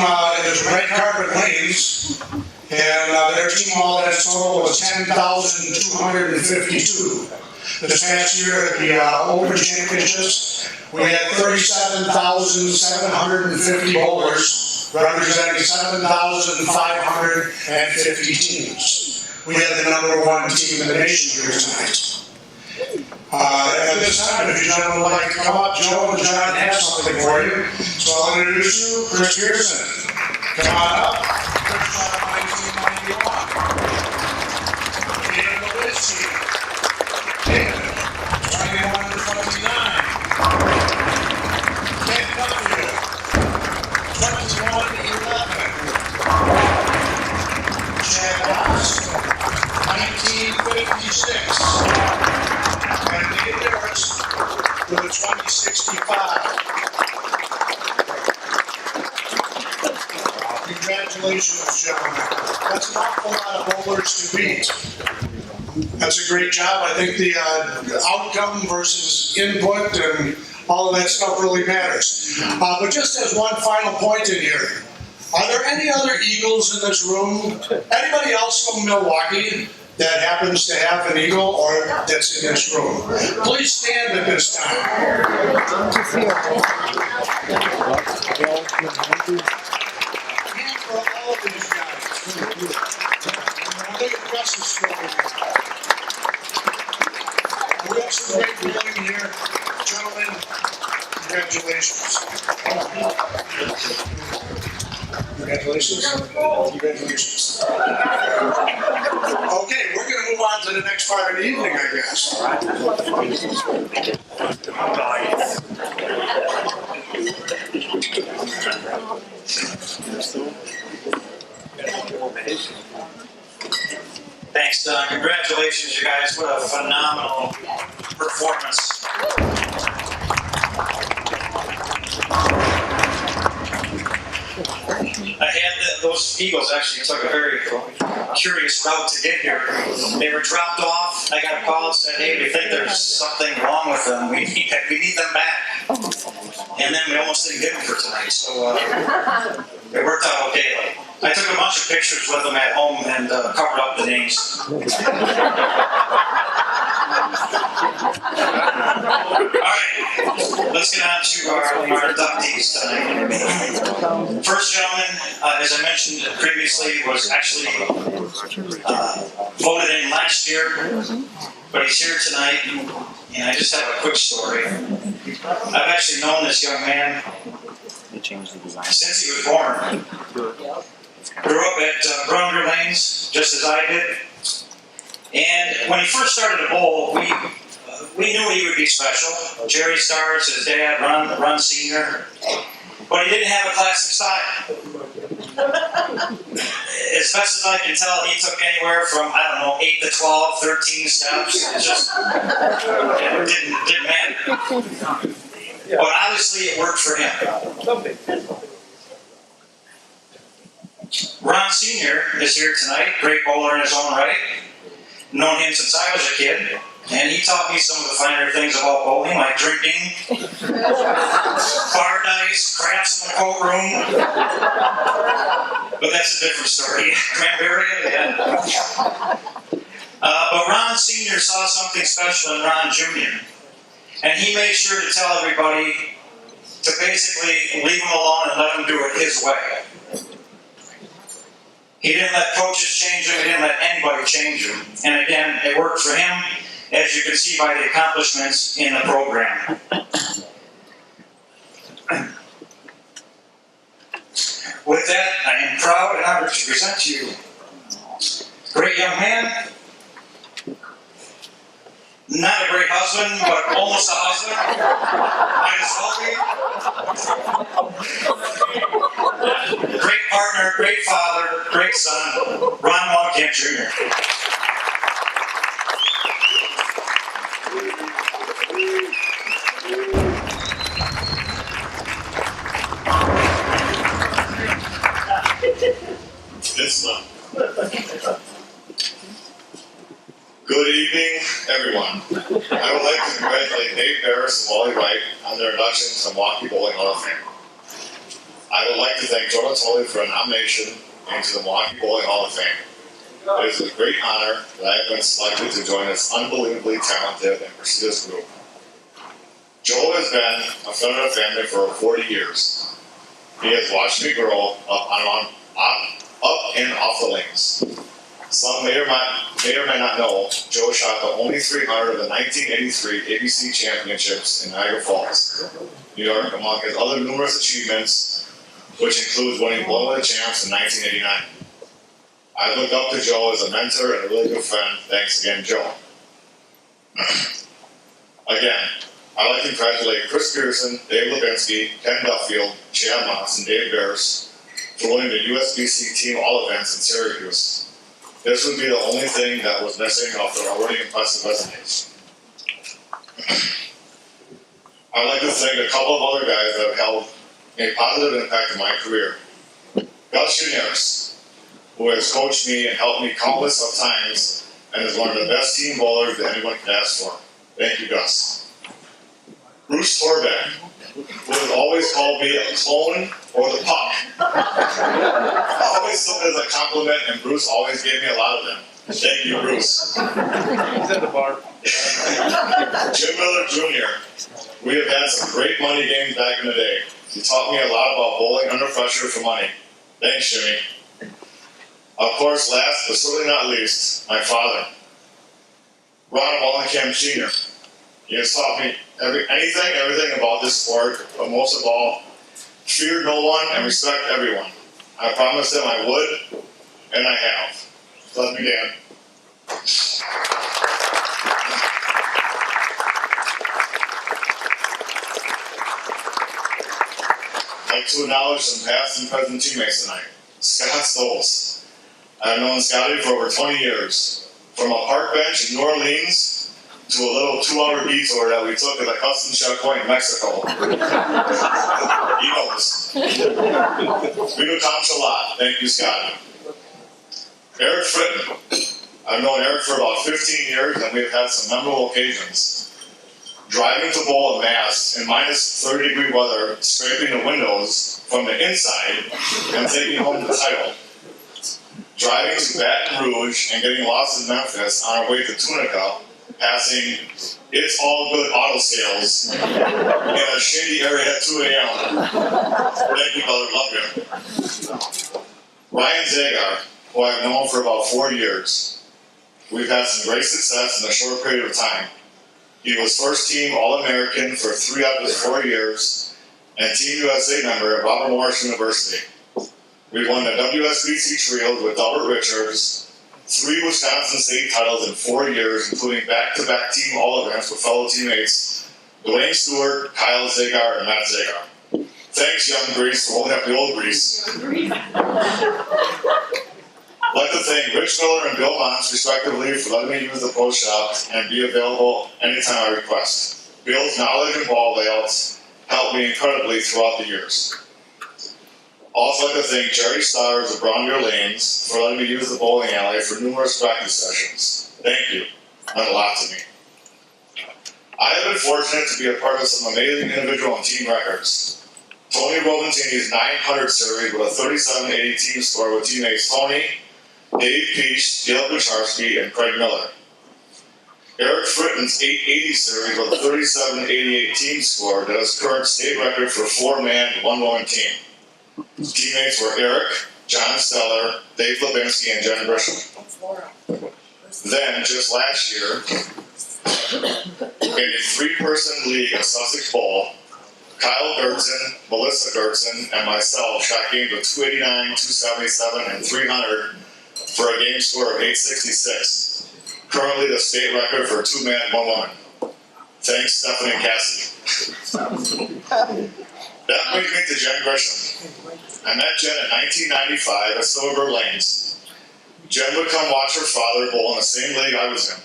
is Red Carpet Lanes, and their team all that total was 10,252. This past year at the Open Championships, we had 37,750 bowlers representing 7,550 teams. We had the number one team in the nation here tonight. At this time, if you gentlemen would like to come up, Joe and John have something for you. So I'll introduce you, Chris Pearson. Come on up. Chris shot 1991. David Lewitsky. David, 21-29. Ken W. 21-11. Chad Ross, 1956. And Dave Harris with a 2065. Congratulations, gentlemen. That's an awful lot of bowlers to beat. That's a great job. I think the outcome versus input and all of that stuff really matters. But just as one final point in here, are there any other Eagles in this room? Anybody else from Milwaukee that happens to have an eagle or that's in this room? Please stand at this time. And for all of these guys. Look at Russ's story. We have some great bowling here. Gentlemen, congratulations. Congratulations. Congratulations. Okay, we're going to move on to the next part of the evening, I guess. Thanks, congratulations, you guys. What a phenomenal performance. I had those Eagles actually took a very curious route to get here. They were dropped off. I got a call and said, hey, we think there's something wrong with them. We need them back. And then we almost didn't get them for tonight. So it worked out okay. I took a bunch of pictures with them at home and covered up the names. Alright, let's get on to our inductees tonight. First gentleman, as I mentioned previously, was actually voted in last year, but he's here tonight, and I just have a quick story. I've actually known this young man since he was born. Grew up at Brunger Lanes, just as I did. And when he first started to bowl, we We knew he would be special. Jerry Stars, his dad, Ron Sr., but he didn't have a classic style. As best as I can tell, he took anywhere from, 8 to 12, 13 steps. It just didn't matter. But obviously it worked for him. Ron Sr. is here tonight, great bowler in his own right. Known him since I was a kid. And he taught me some of the finer things about bowling, like drinking, bar dice, craps in the coat room. But that's a different story. Cranberry, yeah. But Ron Sr. saw something special in Ron Jr. And he made sure to tell everybody to basically leave him alone and let him do it his way. He didn't let coaches change him. He didn't let anybody change him. And again, it worked for him, as you can see by the accomplishments in the program. With that, I am proud and honored to present to you a great young man, not a great husband, but almost a husband, might as well be. Great partner, great father, great son, Ron Wallkamp Jr. This one. Good evening, everyone. I would like to congratulate Dave Barris and Wally Wright on their induction to the Milwaukee Bowling Hall of Fame. I would like to thank Joe Natoli for a nomination into the Milwaukee Bowling Hall of Fame. It is a great honor that I have been selected to join this unbelievably talented and prestigious group. Joe has been a friend of the family for over 40 years. He has watched me grow up and off the lanes. Some may or may not know, Joe shot the only 300 of the 1983 ABC Championships in Niagara Falls, New York, among his other numerous achievements, which includes winning Bowling of the Champs in 1989. I look up to Joe as a mentor and a really good friend. Thanks again, Joe. Again, I'd like to congratulate Chris Pearson, Dave Levinsky, Ken Duffield, Chad Moss, and Dave Barris for winning the USBC Team All events in Syracuse. This would be the only thing that was missing off their already impressive resumes. I'd like to thank a couple of other guys that have held a positive impact in my career. Gus Juniors, who has coached me and helped me countless of times and is one of the best team bowlers that anyone can ask for. Thank you, Gus. Bruce Torbeck, who has always called me a clone or the pup. I always took it as a compliment, and Bruce always gave me a lot of them. Thank you, Bruce. He's at the bar. Jim Miller Jr. We have had some great money games back in the day. He taught me a lot about bowling under pressure for money. Thanks, Jimmy. Of course, last but certainly not least, my father, Ron Wallkamp Jr. He has taught me everything about this sport, but most of all, fear no one and respect everyone. I promised him I would, and I have. Let's begin. I'd like to acknowledge some past and present teammates tonight. Scott Stoles. I've known Scotty for over 20 years. From a park bench in New Orleans to a little 2-hour detour that we took at a custom checkpoint in Mexico. He knows. We've accomplished a lot. Thank you, Scotty. Eric Fritton. I've known Eric for about 15 years, and we've had some memorable occasions. Driving to bowl at Mass in minus 30-degree weather, scraping the windows from the inside, and taking home the title. Driving to Baton Rouge and getting lost in Memphis on our way to Tunica, passing It's All Good auto sales in a shady area at 2 a.m. Thank you, brother. Love you. Ryan Zagar, who I've known for about 4 years. We've had some great success in a short period of time. He was first team All-American for 3 out of his 4 years and Team USA member at Robert Morris University. We won the WSBC Trios with Albert Richards, 3 Wisconsin state titles in 4 years, including back-to-back team all-events with fellow teammates Dwayne Stewart, Kyle Zagar, and Matt Zagar. Thanks, young Grease, for holding up the old Grease. I'd like to thank Rich Miller and Bill Mons, respectively, for letting me use the post shop and be available anytime I request. Bill's knowledge and ball layouts helped me incredibly throughout the years. Also like to thank Jerry Stars of Brownmere Lanes for letting me use the bowling alley for numerous practice sessions. Thank you. It meant a lot to me. I have been fortunate to be a part of some amazing individual and team records. Tony Robentini's 900 series with a 3780 team score with teammates Tony, Dave Peace, Dale Kucharski, and Craig Miller. Eric Fritton's 880 series with a 3788 team score that is current state record for 4-man, 1-woman team. Teammates were Eric, John Steller, Dave Lebinsky, and Jen Grisham. Then, just last year, in a 3-person league at Sussex Bowl, Kyle Gertzen, Melissa Gertzen, and myself shot games with 289, 277, and 300 for a game score of 866. Currently the state record for 2-man, 1-woman. Thanks, Stephanie and Cassie. That brings me to Jen Grisham. I met Jen in 1995 at Silver Lanes. Jen would come watch her father bowl in the same league I was in.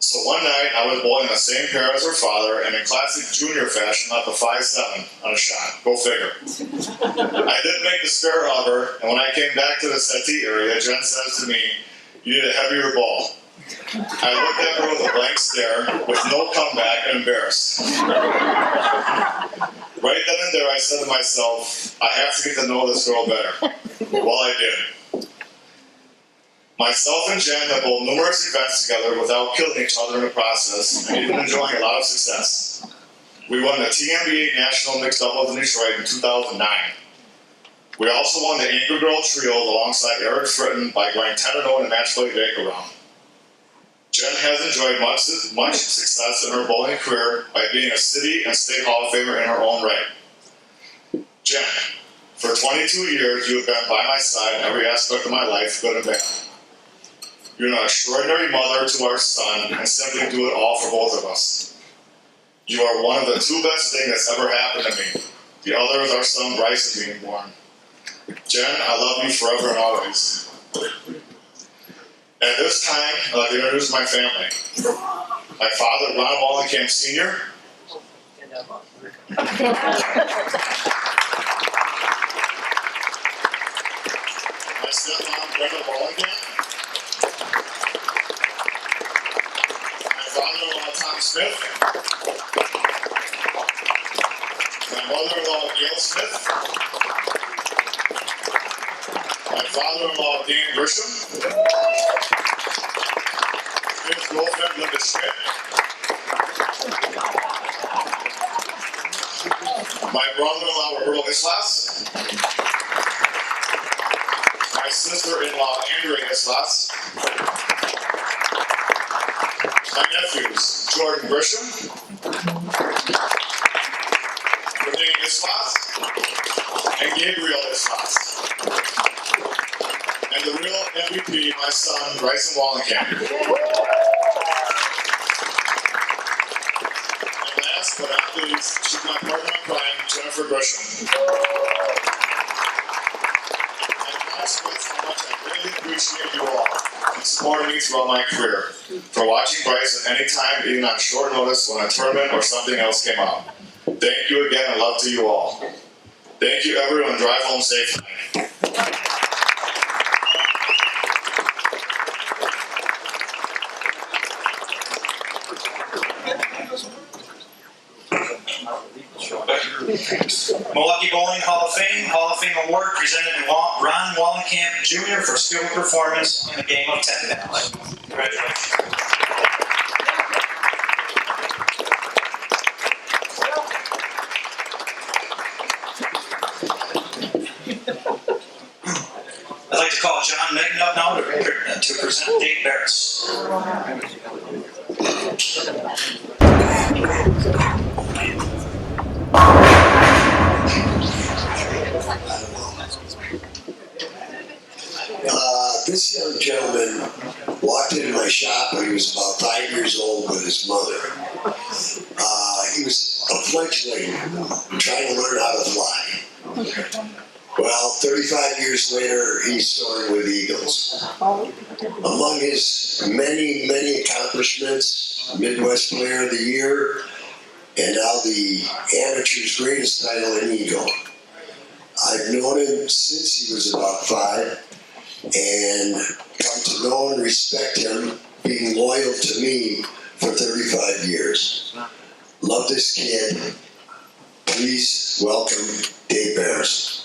So one night, I was bowling the same pair as her father, and in classic junior fashion, left a 5-7 on a shot. Go figure. I did make the spare of her, and when I came back to the settee area, Jen says to me, "You need a heavier ball." I looked at her with a blank stare, with no comeback, and embarrassed. Right then and there, I said to myself, I have to get to know this girl better. Well, I did. Myself and Jen have bowled numerous events together without killing each other in the process, and even enjoying a lot of success. We won the TMBA National Mixed Doubles in Detroit in 2009. We also won the Anchor Girl Trio alongside Eric Fritton by going 10-0 in the match play Baker round. Jen has enjoyed much success in her bowling career by being a city and state Hall of Famer in her own right. Jen, for 22 years you have been by my side in every aspect of my life, good and bad. You're an extraordinary mother to our son and simply do it all for both of us. You are one of the 2 best things that's ever happened to me. The other is our son Bryson being born. Jen, I love you forever and always. At this time, I'd like to introduce my family. My father, Ron Wallenkamp Sr. My stepmom, Brenda Wallenkamp. My father-in-law, Tom Smith. My mother-in-law, Gail Smith. My father-in-law, Dan Grisham. His girlfriend, Linda Schmidt. My brother-in-law, Earl Islas. My sister-in-law, Andrea Islas. My nephews, Jordan Grisham. Renee Islas. And Gabriel Islas. And the real MVP, my son, Bryson Wallenkamp. And last but not least, she's my partner in crime, Jennifer Grisham. I want to express how much I really appreciate you all and supporting me throughout my career, for watching Bryson anytime, even on short notice when a tournament or something else came up. Thank you again and love to you all. Thank you, everyone. Drive home safe tonight. Milwaukee Bowling Hall of Fame Award presented to Ron Wallenkamp Jr. for skilled performance in the game of tennis. Congratulations. I'd like to call John Megna up now to present Dave Barris. This young gentleman walked into my shop when he was about 5 years old with his mother. He was a fledgling trying to learn how to fly. Well, 35 years later, he's soaring with eagles. Among his many, many accomplishments, Midwest Player of the Year, and now the amateur's greatest title in Eagle. I've known him since he was about 5, and come to know and respect him, being loyal to me for 35 years. Love this kid. Please welcome Dave Bears.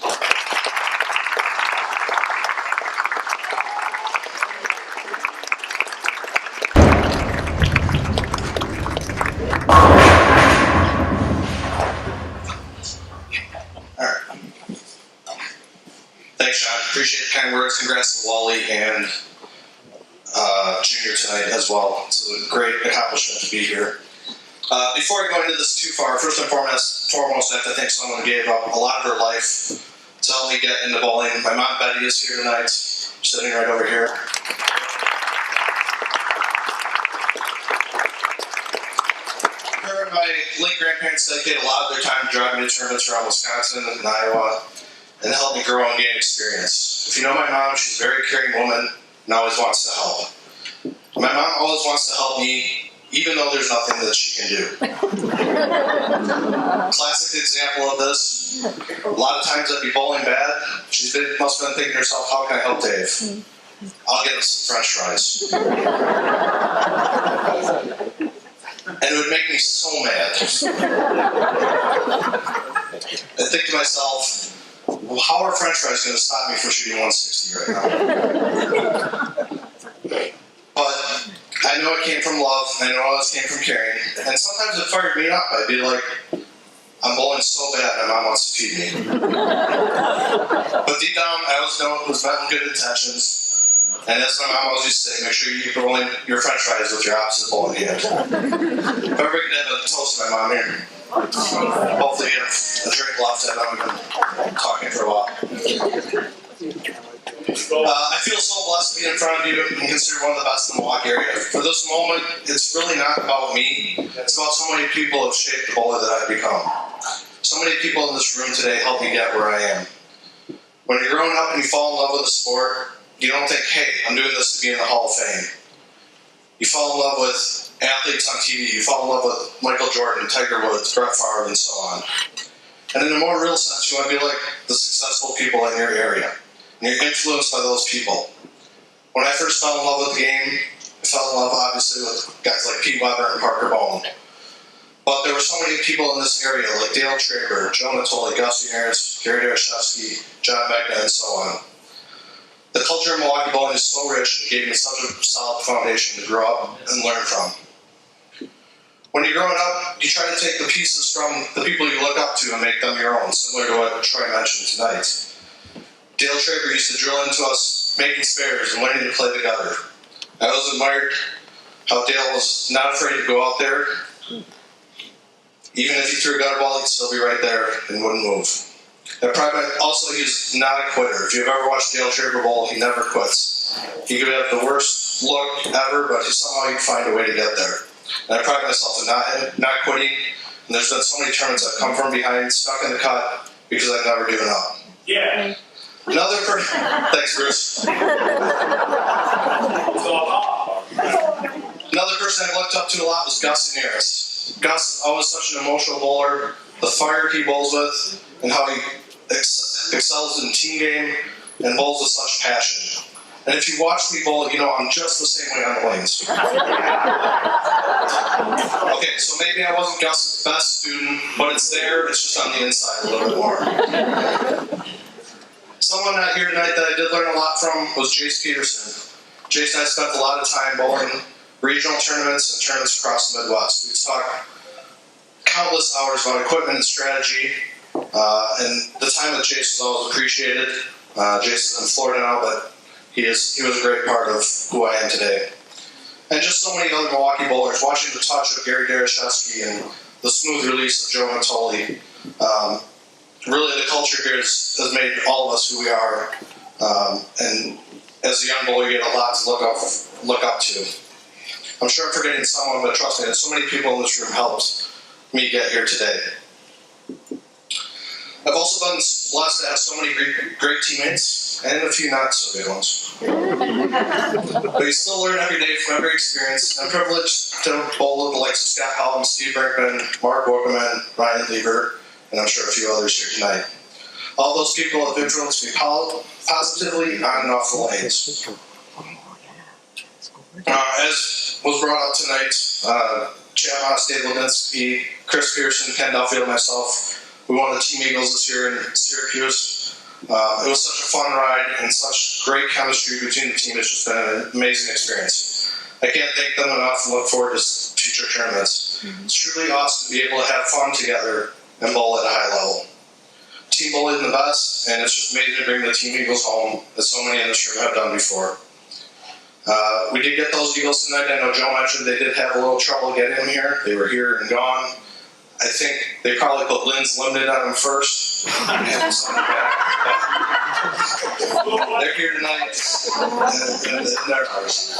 Thanks, Sean. Appreciate the kind words. Congrats to Wally and Junior tonight as well. It's a great accomplishment to be here. Before I go into this too far, first and foremost, I have to thank someone who gave up a lot of her life to help me get into bowling. My mom, Betty, is here tonight, sitting right over here. Her and my late grandparents dedicated a lot of their time to driving to tournaments around Wisconsin and Iowa, and help me grow and gain experience. If you know my mom, she's a very caring woman and always wants to help. My mom always wants to help me, even though there's nothing that she can do. Classic example of this, a lot of times I'd be bowling bad. Must have been thinking to herself, how can I help Dave? I'll get him some French fries. And it would make me so mad. I think to myself, well, how are French fries going to stop me from shooting 160 right now? But I know it came from love, and I know it came from caring, and sometimes it fired me up. I'd be like, I'm bowling so bad, my mom wants to feed me. But deep down, I always know it was meant with good intentions, and as my mom always used to say, make sure you keep rolling your French fries with your opposite bowling hand. If ever we could have a toast to my mom here. Hopefully you have a drink left. I know we've been talking for a while. I feel so blessed to be in front of you and considered one of the best in the Milwaukee area. For this moment, it's really not about me. It's about so many people who have shaped the bowler that I've become. So many people in this room today help me get where I am. When you're growing up and you fall in love with a sport, you don't think, hey, I'm doing this to be in the Hall of Fame. You fall in love with athletes on TV. You fall in love with Michael Jordan, Tiger Woods, Brett Favre, and so on. And in a more real sense, you want to be like the successful people in your area. And you're influenced by those people. When I first fell in love with the game, I fell in love, obviously, with guys like Pete Weber and Parker Bowman. But there were so many people in this area, like Dale Traber, Joe Natoli, Gus Unaris, Gary Darashevsky, John Megna, and so on. The culture of Milwaukee bowling is so rich and gave me such a solid foundation to grow up and learn from. When you're growing up, you try to take the pieces from the people you look up to and make them your own, similar to what Troy mentioned tonight. Dale Traber used to drill into us making spares and learning to play together. I always admired how Dale was not afraid to go out there. Even if he threw a gutter ball, he'd still be right there and wouldn't move. And also, he's not a quitter. If you've ever watched Dale Traber bowl, he never quits. He could have the worst look ever, but somehow he'd find a way to get there. And I pride myself in not quitting. And there's been so many tournaments I've come from behind, stuck in the cut, because I've never given up. Yeah. Thanks, Bruce. Another person I looked up to a lot was Gus Unaris. Gus is always such an emotional bowler. The fire he bowls with, and how he excels in team game and bowls with such passion. And if you watch me bowl, you know I'm just the same way on the lanes. Okay, so maybe I wasn't Gus's best student, but it's there, it's just on the inside a little bit more. Someone not here tonight that I did learn a lot from was Jace Peterson. Jace and I spent a lot of time bowling regional tournaments and tournaments across the Midwest. We've talked countless hours about equipment and strategy, and the time with Jace was always appreciated. Jace is in Florida now, but he was a great part of who I am today. And just so many other Milwaukee bowlers, watching the touch of Gary Darashevsky and the smooth release of Joe Natoli. Really, the culture here has made all of us who we are. And as a young bowler, you get a lot to look up to. I'm sure I'm forgetting someone, but trust me, there's so many people in this room helped me get here today. I've also been blessed to have so many great teammates and a few not so good ones. But you still learn every day from every experience. I'm privileged to bowl with the likes of Scott Hallam, Steve Brinkman, Mark Workman, Ryan Lieber, and I'm sure a few others here tonight. All those people have influenced me positively on and off the lanes. As was brought up tonight, Chad Haas, Dave Ledinsky, Chris Pearson, Ken Duffield, and myself, we won the Team Eagles this year in Syracuse. It was such a fun ride and such great chemistry between the team. It's just been an amazing experience. I can't thank them enough and look forward to future tournaments. It's truly awesome to be able to have fun together and bowl at a high level. Team bowling the best, and it's just amazing to bring the Team Eagles home, as so many in this room have done before. We did get those Eagles tonight. I know Joe mentioned they did have a little trouble getting them here. They were here and gone. I think they probably put Lynn's Limited on them first. They're here tonight, and they're ours.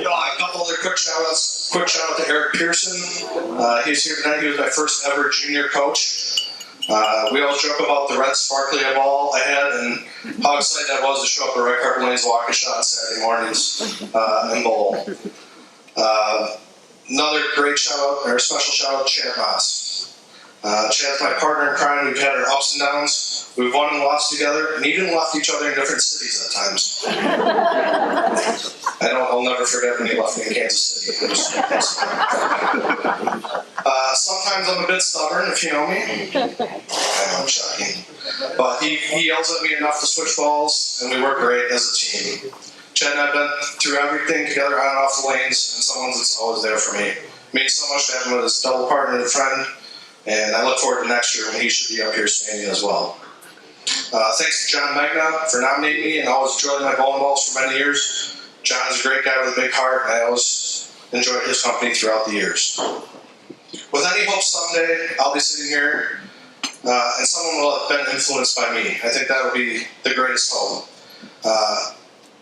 A couple other quick shout outs. Quick shout out to Eric Pearson. He's here tonight. He was my first ever junior coach. We always joke about the red sparkly ball I had and how excited I was to show up at Red Carpet Lane's walk a shot Saturday mornings and bowl. Another great shout out, or special shout out to Chad Moss. Chad's my partner in crime. We've had our ups and downs. We've won and lost together, and even left each other in different cities at times. I'll never forget when he left me in Kansas City. Sometimes I'm a bit stubborn, if you know me. I'm shocking. But he yells at me enough to switch balls, and we work great as a team. Chad and I have been through everything together on and off the lanes, and someone that's always there for me. It means so much to have him as a double partner and friend, and I look forward to next year when he should be up here standing as well. Thanks to John Magna for nominating me and always enjoyed my bowling balls for many years. John's a great guy with a big heart, and I always enjoyed his company throughout the years. With any hope someday I'll be sitting here and someone will have been influenced by me. I think that will be the greatest hope.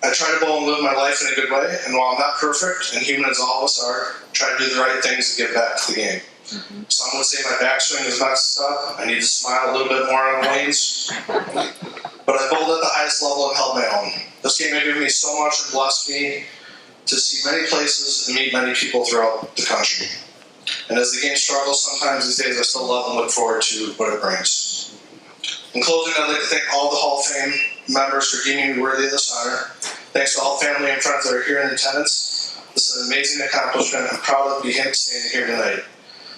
I try to bowl and live my life in a good way, and while I'm not perfect, and human as all of us are, try to do the right things and give back to the game. Some would say my backswing is messed up. I need to smile a little bit more on the lanes. But I bowled at the highest level and held my own. This game has given me so much and blessed me to see many places and meet many people throughout the country. And as the game struggles sometimes these days, I still love and look forward to what it brings. In closing, I'd like to thank all the Hall of Fame members for deeming me worthy of this honor. Thanks to all family and friends that are here in attendance. This is an amazing accomplishment. I'm proud to be standing here tonight.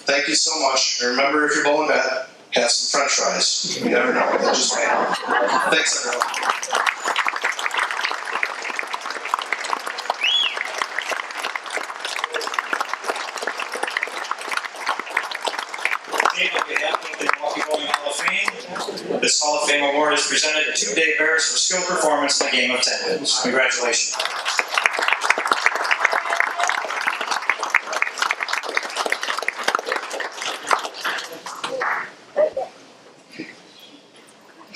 Thank you so much. And remember, if you're bowling bad, have some French fries. You never know. They'll just hang out. Thanks, everyone. On behalf of the Milwaukee Bowling Hall of Fame, this Hall of Fame award is presented to Dave Barris for skill performance in the game of 10 pins. Congratulations.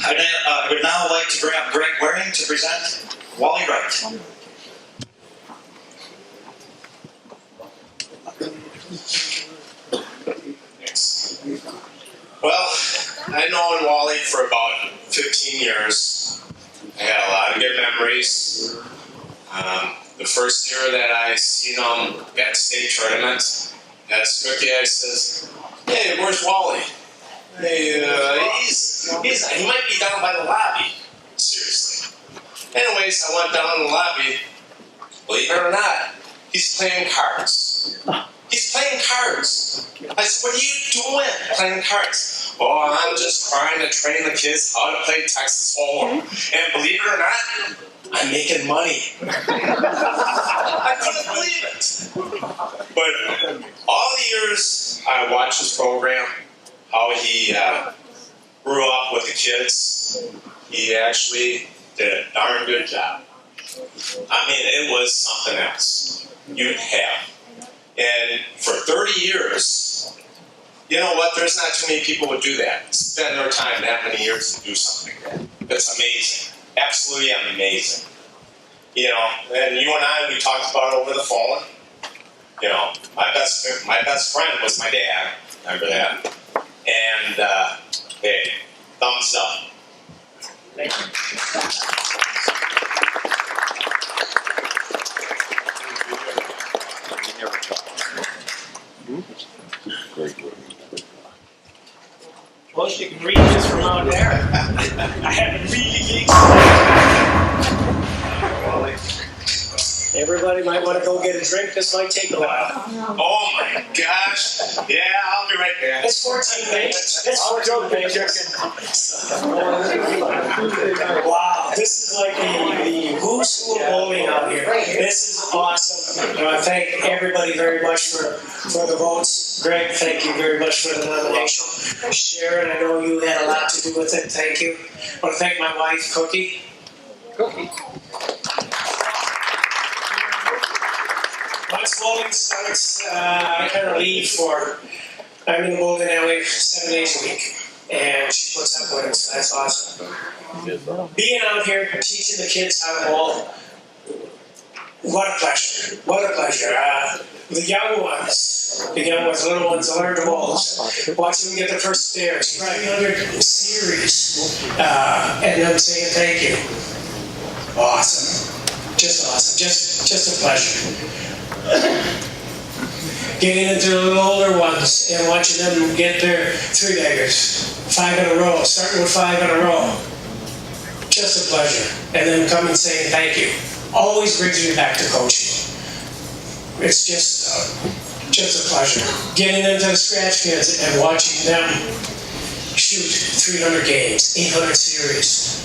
I would now like to bring up Greg Waring to present Wally Wright. Well, I've known Wally for about 15 years. I had a lot of good memories. The first year that I seen him at state tournament at Snooki, I says, "Hey, where's Wally? Hey, he might be down by the lobby." Seriously. Anyways, I went down in the lobby. Believe it or not, he's playing cards. He's playing cards. I said, "What are you doing playing cards?" "Oh, I'm just trying to train the kids how to play Texas Hold'em. And believe it or not, I'm making money." I couldn't believe it. But all the years I watched his program, how he grew up with the kids, he actually did a darn good job. I mean, it was something else. You'd have. And for 30 years, you know what? There's not too many people would do that. Spend their time that many years to do something like that. That's amazing. absolutely amazing. You know, and you and I, we talked about it over the phone. You know, my best friend was my dad. Remember that? And hey, thumbs up. Thank you. Well, you can read this from out there. I haven't read Everybody might want to go get a drink. This might take a while. Oh my gosh. Yeah, I'll be right there. It's 14 pages. It's 14 pages. Wow, this is like the who's who of bowling out here. This is awesome. I want to thank everybody very much for the votes. Greg, thank you very much for the nomination. Sharon, I know you had a lot to do with it. Thank you. I want to thank my wife, Cookie. Once bowling starts, I kind of leave I'm in the bowling alley 7 days a week, and she puts up with it, so that's awesome. Being out here, teaching the kids how to bowl, what a pleasure, what a pleasure. The young ones, little ones, learn to bowl. Watching them get their first spares, probably 100 series, and them saying thank you. Awesome, just awesome, just a pleasure. Getting into the little older ones and watching them get their 3-leggers, 5 in a row, starting with 5 in a row. Just a pleasure. And then coming saying thank you. Always brings me back to coaching. It's just a pleasure. Getting into the scratch kids and watching them shoot 300 games, 800 series.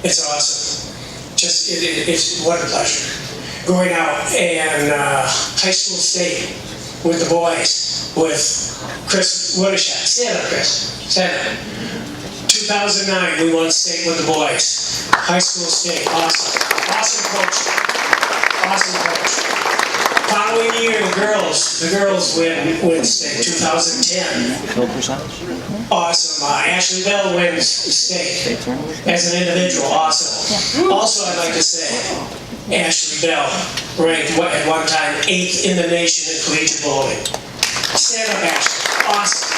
It's awesome. It's what a pleasure. Going out and high school state with the boys, with Chris Woodishat. Stand up, Chris. Stand up. 2009, we won state with the boys. High school state. Awesome. Awesome coach. Awesome coach. Following year, the girls win state. 2010. Awesome. Ashley Bell wins state as an individual. Awesome. Also, I'd like to say, Ashley Bell ranked at one time 8th in the nation in collegiate bowling. Stand up, Ashley. Awesome.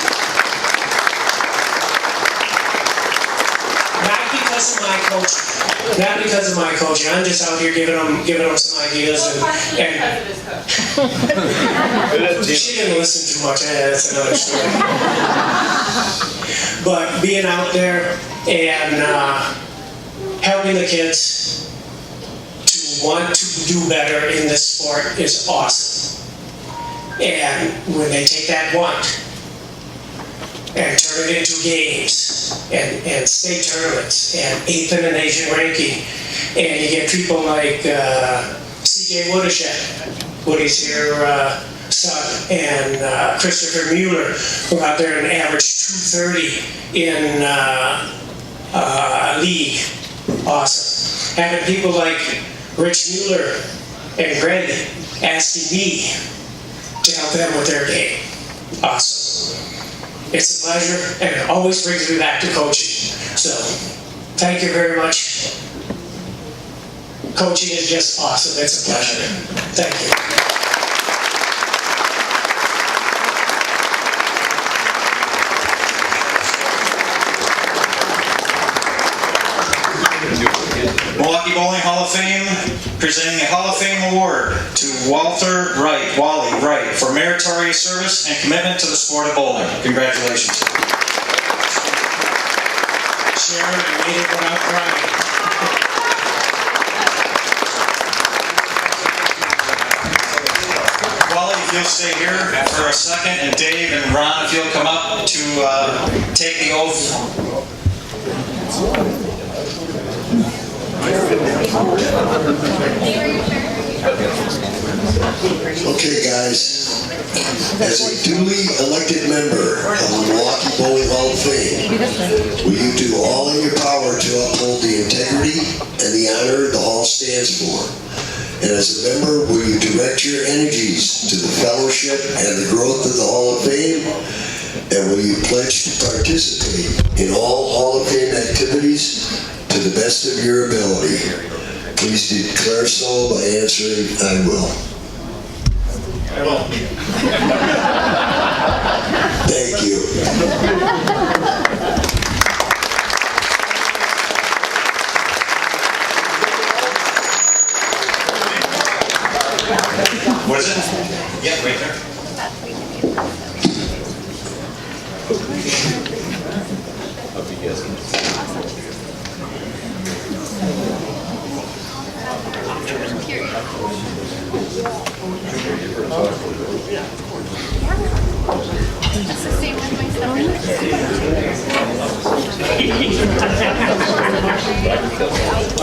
Not because of my coaching. Not because of my coaching. I'm just out here giving them some ideas and she didn't listen too much. That's another story. But being out there and helping the kids want to do better in this sport is awesome. And when they take that want and turn it into games and state tournaments and 8th in the nation ranking, and you get people like C.J. Woodishat, Woody's here, son, and Christopher Mueller, who are out there and average 230 in league. Awesome. Having people like Rich Mueller and Greg asking me to help them with their game. Awesome. It's a pleasure, and it always brings me back to coaching. So, thank you very much. Coaching is just awesome. It's a pleasure. Thank you. Milwaukee Bowling Hall of Fame, presenting a Hall of Fame award to Wally Wright, for meritorious service and commitment to the sport of bowling. Congratulations. Sharon, I made it without crying. Wally, if you'll stay here for a second, and Dave and Ron, if you'll come up to take the oath. Okay, guys, as a duly elected member of the Milwaukee Bowling Hall of Fame, will you do all in your power to uphold the integrity and the honor the Hall stands for? And as a member, will you direct your energies to the fellowship and the growth of the Hall of Fame? And will you pledge to participate in all Hall of Fame activities to to the best of your ability. Please declare so by answering, I will. I will. Thank you. What is it? Yeah, right there. That's the same with my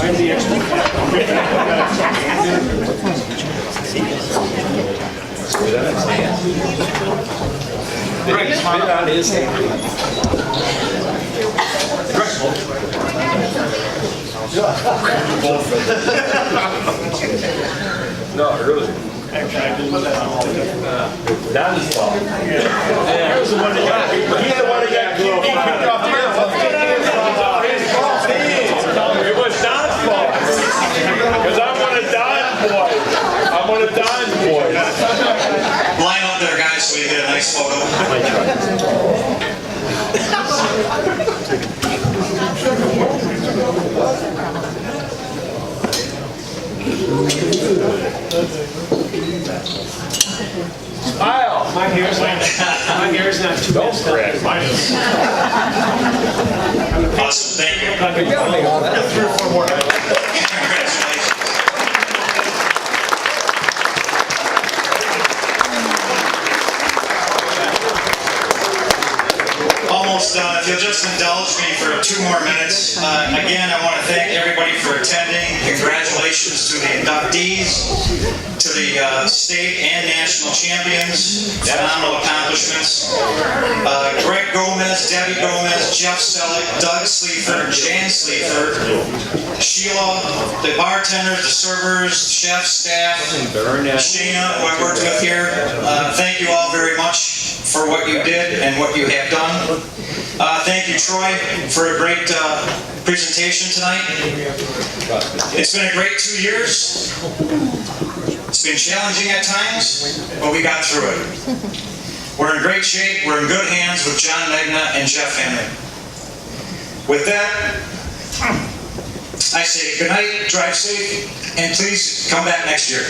I'm the Right, spit on his No, really. Don's fault. He was the one that got kicked off the airplane. It was Don's fault. Because I'm one of Don's boys. I'm one of Don's boys. Line up there, guys, so you get a nice photo. Smile. My hair's not too messed up. Mine is. Awesome, thank you. You gotta make all that. 3 or 4 more. Congratulations. Almost done. If you'll just indulge me for 2 more minutes. Again, I want to thank everybody for attending. Congratulations to the inductees, to the state and national champions. Phenomenal accomplishments. Greg Gomez, Debbie Gomez, Jeff Selleck, Doug Sleefer, Jan Sleefer, Sheila, the bartenders, the servers, chef, staff, Shayna, who I worked with here. Thank you all very much for what you did and what you have done. Thank you, Troy, for a great presentation tonight. It's been a great 2 years. It's been challenging at times, but we got through it. We're in great shape. We're in good hands with John Megna and Jeff Henry. With that, I say good night, drive safe, and please come back next year.